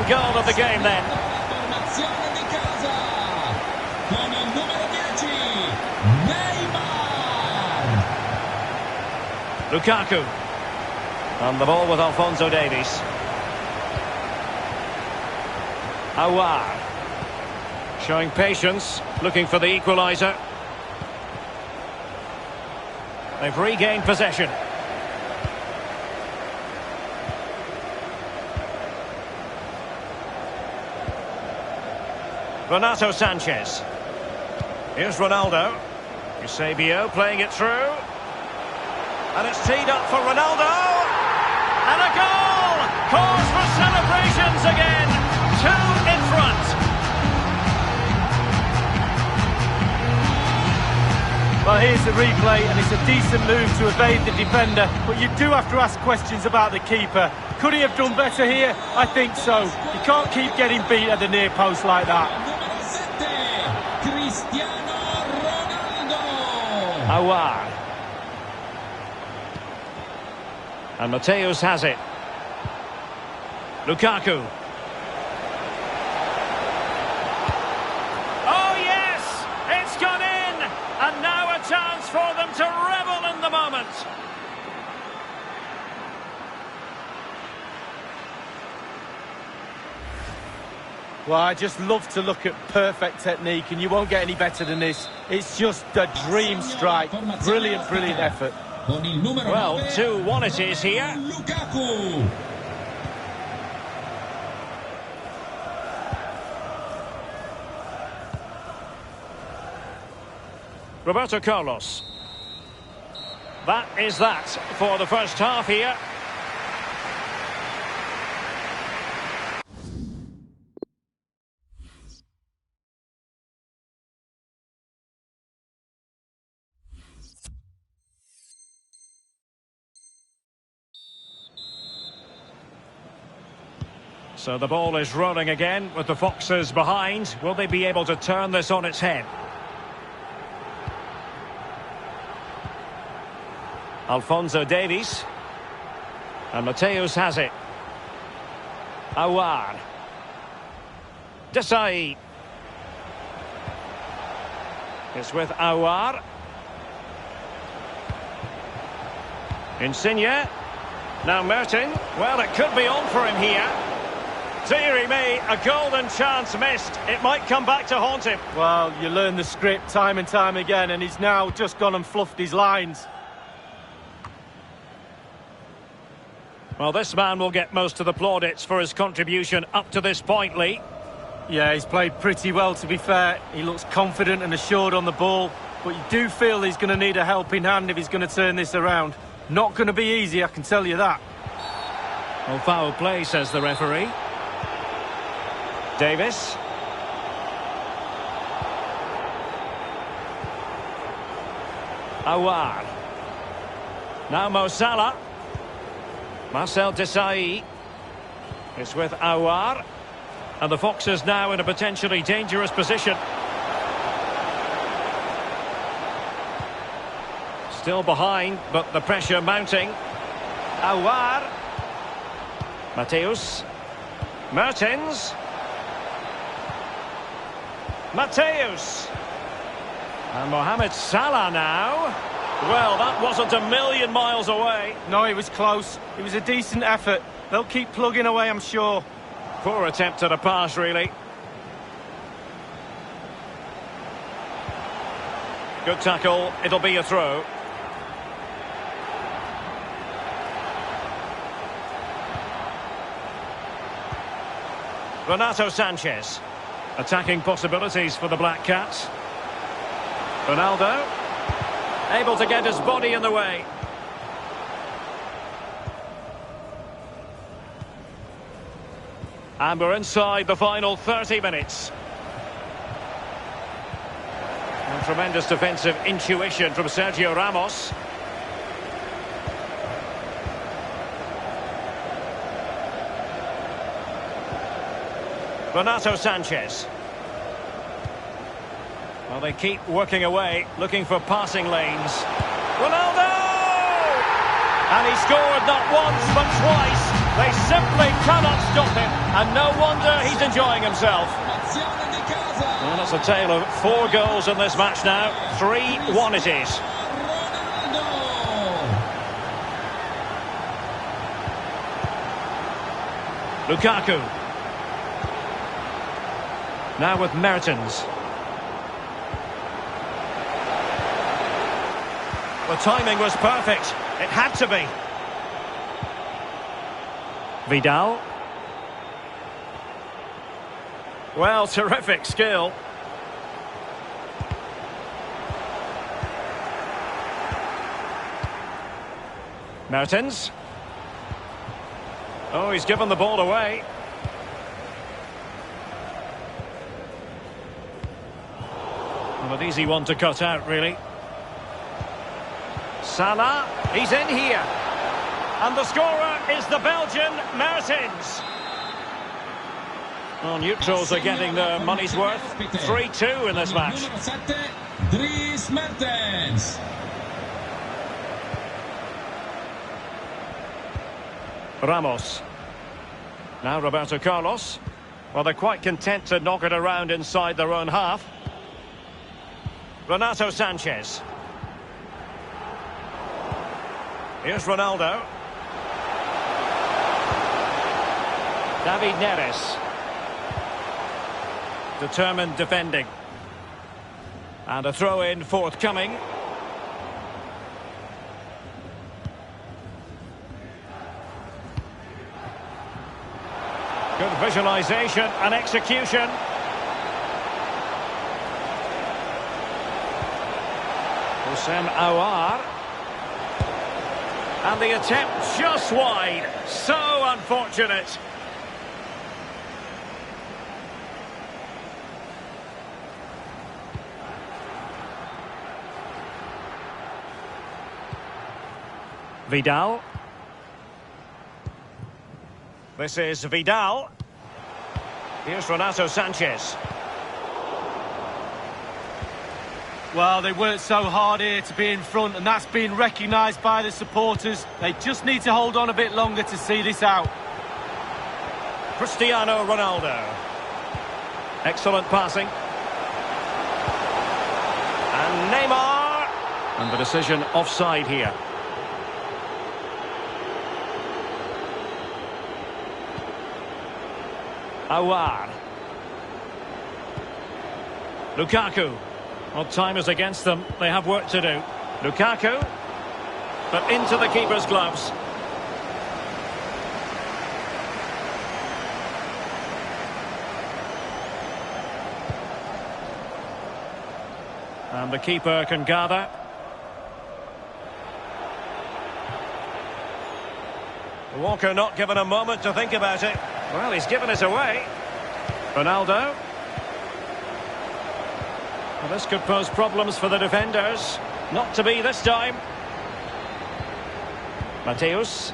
goal of the game then. Formazione di casa con il numero 10 Neymar. Lukaku. And the ball with Alphonso Davies. Aouar. Showing patience, looking for the equaliser. They've regained possession. Renato Sanchez. Here's Ronaldo. Eusebio playing it through. And it's teed up for Ronaldo. And a goal! Cause for celebrations again. 2 in front. Well, here's the replay, and it's a decent move to evade the defender. But you do have to ask questions about the keeper. Could he have done better here? I think so. You can't keep getting beat at the near post like that. Numero 7 Cristiano Ronaldo. Aouar. And Mateus has it. Lukaku. Oh yes! It's gone in! And now a chance for them to revel in the moment. Well, I just love to look at perfect technique, and you won't get any better than this. It's just a dream strike. Brilliant, brilliant effort. Con il numero Well, 9, 2-1 it is here. Lukaku. Roberto Carlos. That is that for the first half here. So the ball is rolling again with the Foxes behind. Will they be able to turn this on its head? Alphonso Davies. And Mateus has it. Aouar. Do7a. It's with Aouar. Insigne. Now Merton. Well, it could be on for him here. Deary me, a golden chance missed. It might come back to haunt him. Well, you learn the script time and time again, and he's now just gone and fluffed his lines. Well, this man will get most of the plaudits for his contribution up to this point, Lee. Yeah, he's played pretty well, to be fair. He looks confident and assured on the ball, but you do feel he's going to need a helping hand if he's going to turn this around. Not going to be easy, I can tell you that. Well, foul play, says the referee. Davis. Aouar. Now Mo Salah. Marcel Do7a. It's with Aouar. And the Foxes now in a potentially dangerous position. Still behind, but the pressure mounting. Aouar. Mateus. Mertens. Mateus. And Mohamed Salah now. Well, that wasn't a million miles away. No, it was close. It was a decent effort. They'll keep plugging away, I'm sure. Poor attempt at a pass, really. Good tackle. It'll be a throw. Renato Sanchez. Attacking possibilities for the Black Cats. Ronaldo. Able to get his body in the way. And we're inside the final 30 minutes. And tremendous defensive intuition from Sergio Ramos. Renato Sanchez. Well, they keep working away, looking for passing lanes. Ronaldo! And he scored not once, but twice. They simply cannot stop him, and no wonder he's enjoying himself. Well, it's a tale of 4 goals in this match now. 3-1 it is. Lukaku. Now with Mertens. The timing was perfect. It had to be. Vidal. Well, terrific skill. Mertens. Oh, he's given the ball away. Well, an easy one to cut out, really. Salah, he's in here. And the scorer is the Belgian Mertens. Well, neutrals are getting their money's worth. 3-2 in this match. Dries Mertens. Ramos. Now Roberto Carlos. Well, they're quite content to knock it around inside their own half. Renato Sanchez. Here's Ronaldo. David Neres. Determined defending. And a throw-in forthcoming. Good visualization and execution. Hossein Aouar. And the attempt just wide. So unfortunate. Vidal. This is Vidal. Here's Renato Sanchez. Well, they worked so hard here to be in front, and that's been recognised by the supporters. They just need to hold on a bit longer to see this out. Cristiano Ronaldo. Excellent passing. And Neymar. And the decision offside here. Aouar. Lukaku. Well, time is against them. They have work to do. Lukaku. But into the keeper's gloves. And the keeper can gather. Walker not given a moment to think about it. Well, he's given it away. Ronaldo. Well, this could pose problems for the defenders. Not to be this time. Mateus.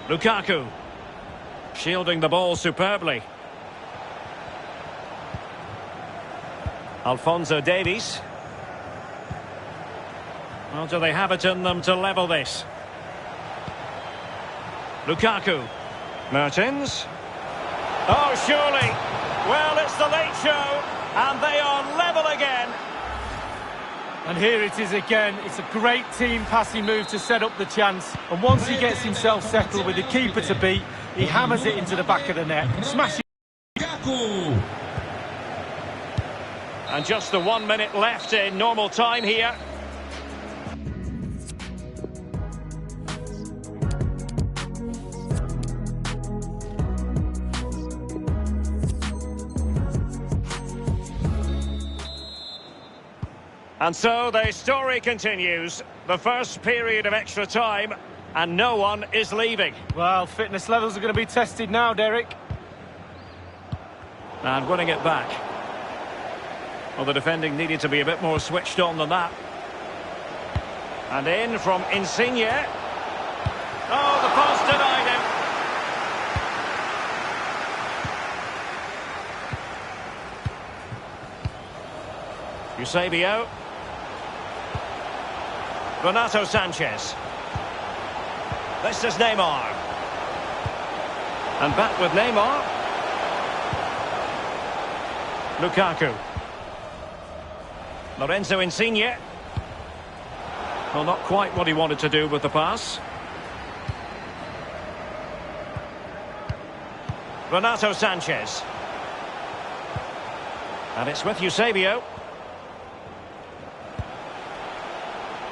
Lukaku. Shielding the ball superbly. Alphonso Davies. Well, do they have it in them to level this? Lukaku. Mertens. Oh, surely. Well, it's the late show, and they are level again. And here it is again. It's a great team passing move to set up the chance. And once he gets himself settled with the keeper to beat, he hammers it into the back of the net. Smashing. And just the 1 minute left in normal time here. And so the story continues. The first period of extra time, and no one is leaving. Well, fitness levels are going to be tested now, Derek. And winning it back. Well, the defending needed to be a bit more switched on than that. And in from Insigne. Oh, the post denied him. Eusebio. Renato Sanchez. This is Neymar. And back with Neymar. Lukaku. Lorenzo Insigne. Well, not quite what he wanted to do with the pass. Renato Sanchez. And it's with Eusebio.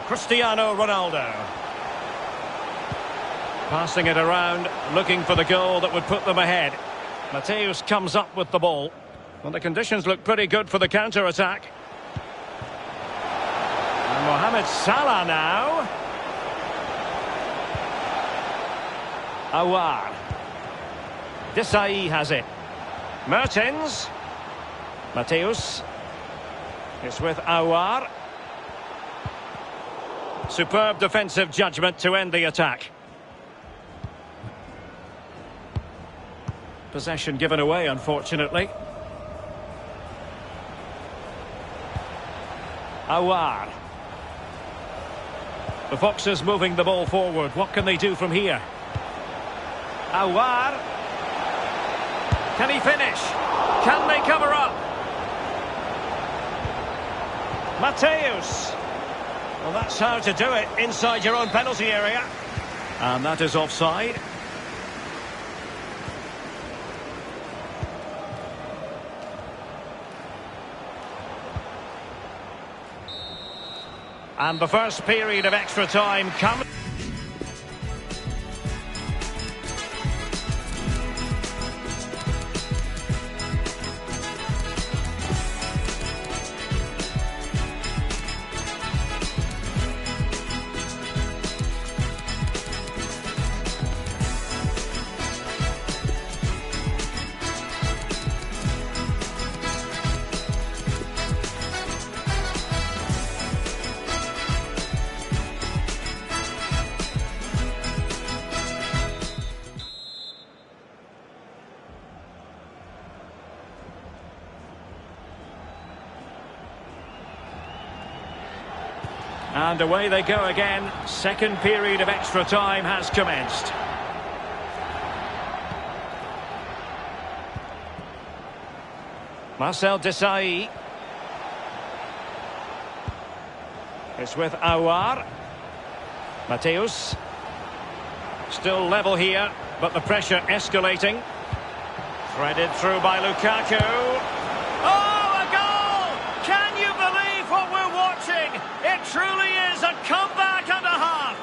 Cristiano Ronaldo. Passing it around, looking for the goal that would put them ahead. Mateus comes up with the ball. Well, the conditions look pretty good for the counter-attack. And Mohamed Salah now. Aouar. Do7a has it. Mertens. Mateus. It's with Aouar. Superb defensive judgment to end the attack. Possession given away, unfortunately. Aouar. The Foxes moving the ball forward. What can they do from here? Aouar. Can he finish? Can they cover up? Mateus. Well, that's how to do it inside your own penalty area. And that is offside. And the first period of extra time comes. And away they go again. Second period of extra time has commenced. Marcel Desailly. It's with Aouar. Mateus. Still level here, but the pressure escalating. Threaded through by Lukaku. Oh, a goal! Can you believe what we're watching? It truly is a comeback and a half.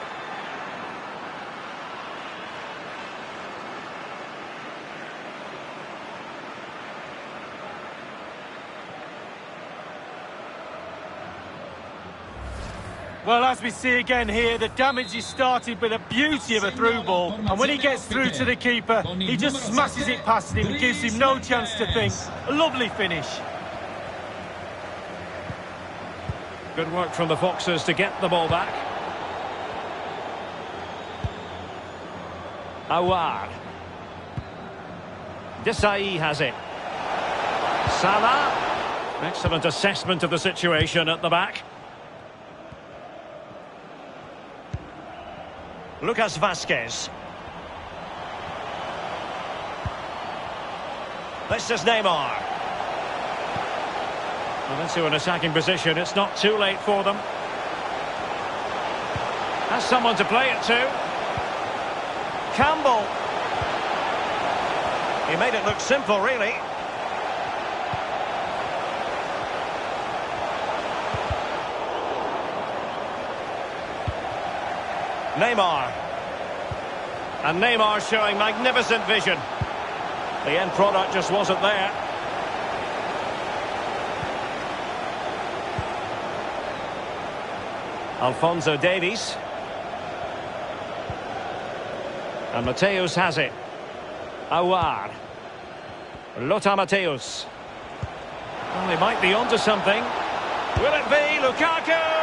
Well, as we see again here, the damage is started with a beauty of a through ball. And when he gets through to the keeper, he just smashes it past him and gives him no chance to think. A lovely finish. Good work from the Foxes to get the ball back. Aouar. Desailly has it. Salah. Excellent assessment of the situation at the back. Lucas Vazquez. This is Neymar. Well, into an attacking position. It's not too late for them. Has someone to play it to. Campbell. He made it look simple, really. Neymar. And Neymar showing magnificent vision. The end product just wasn't there. Alphonso Davies. And Mateus has it. Aouar. Lothar Mateus. Well, they might be onto something. Will it be Lukaku?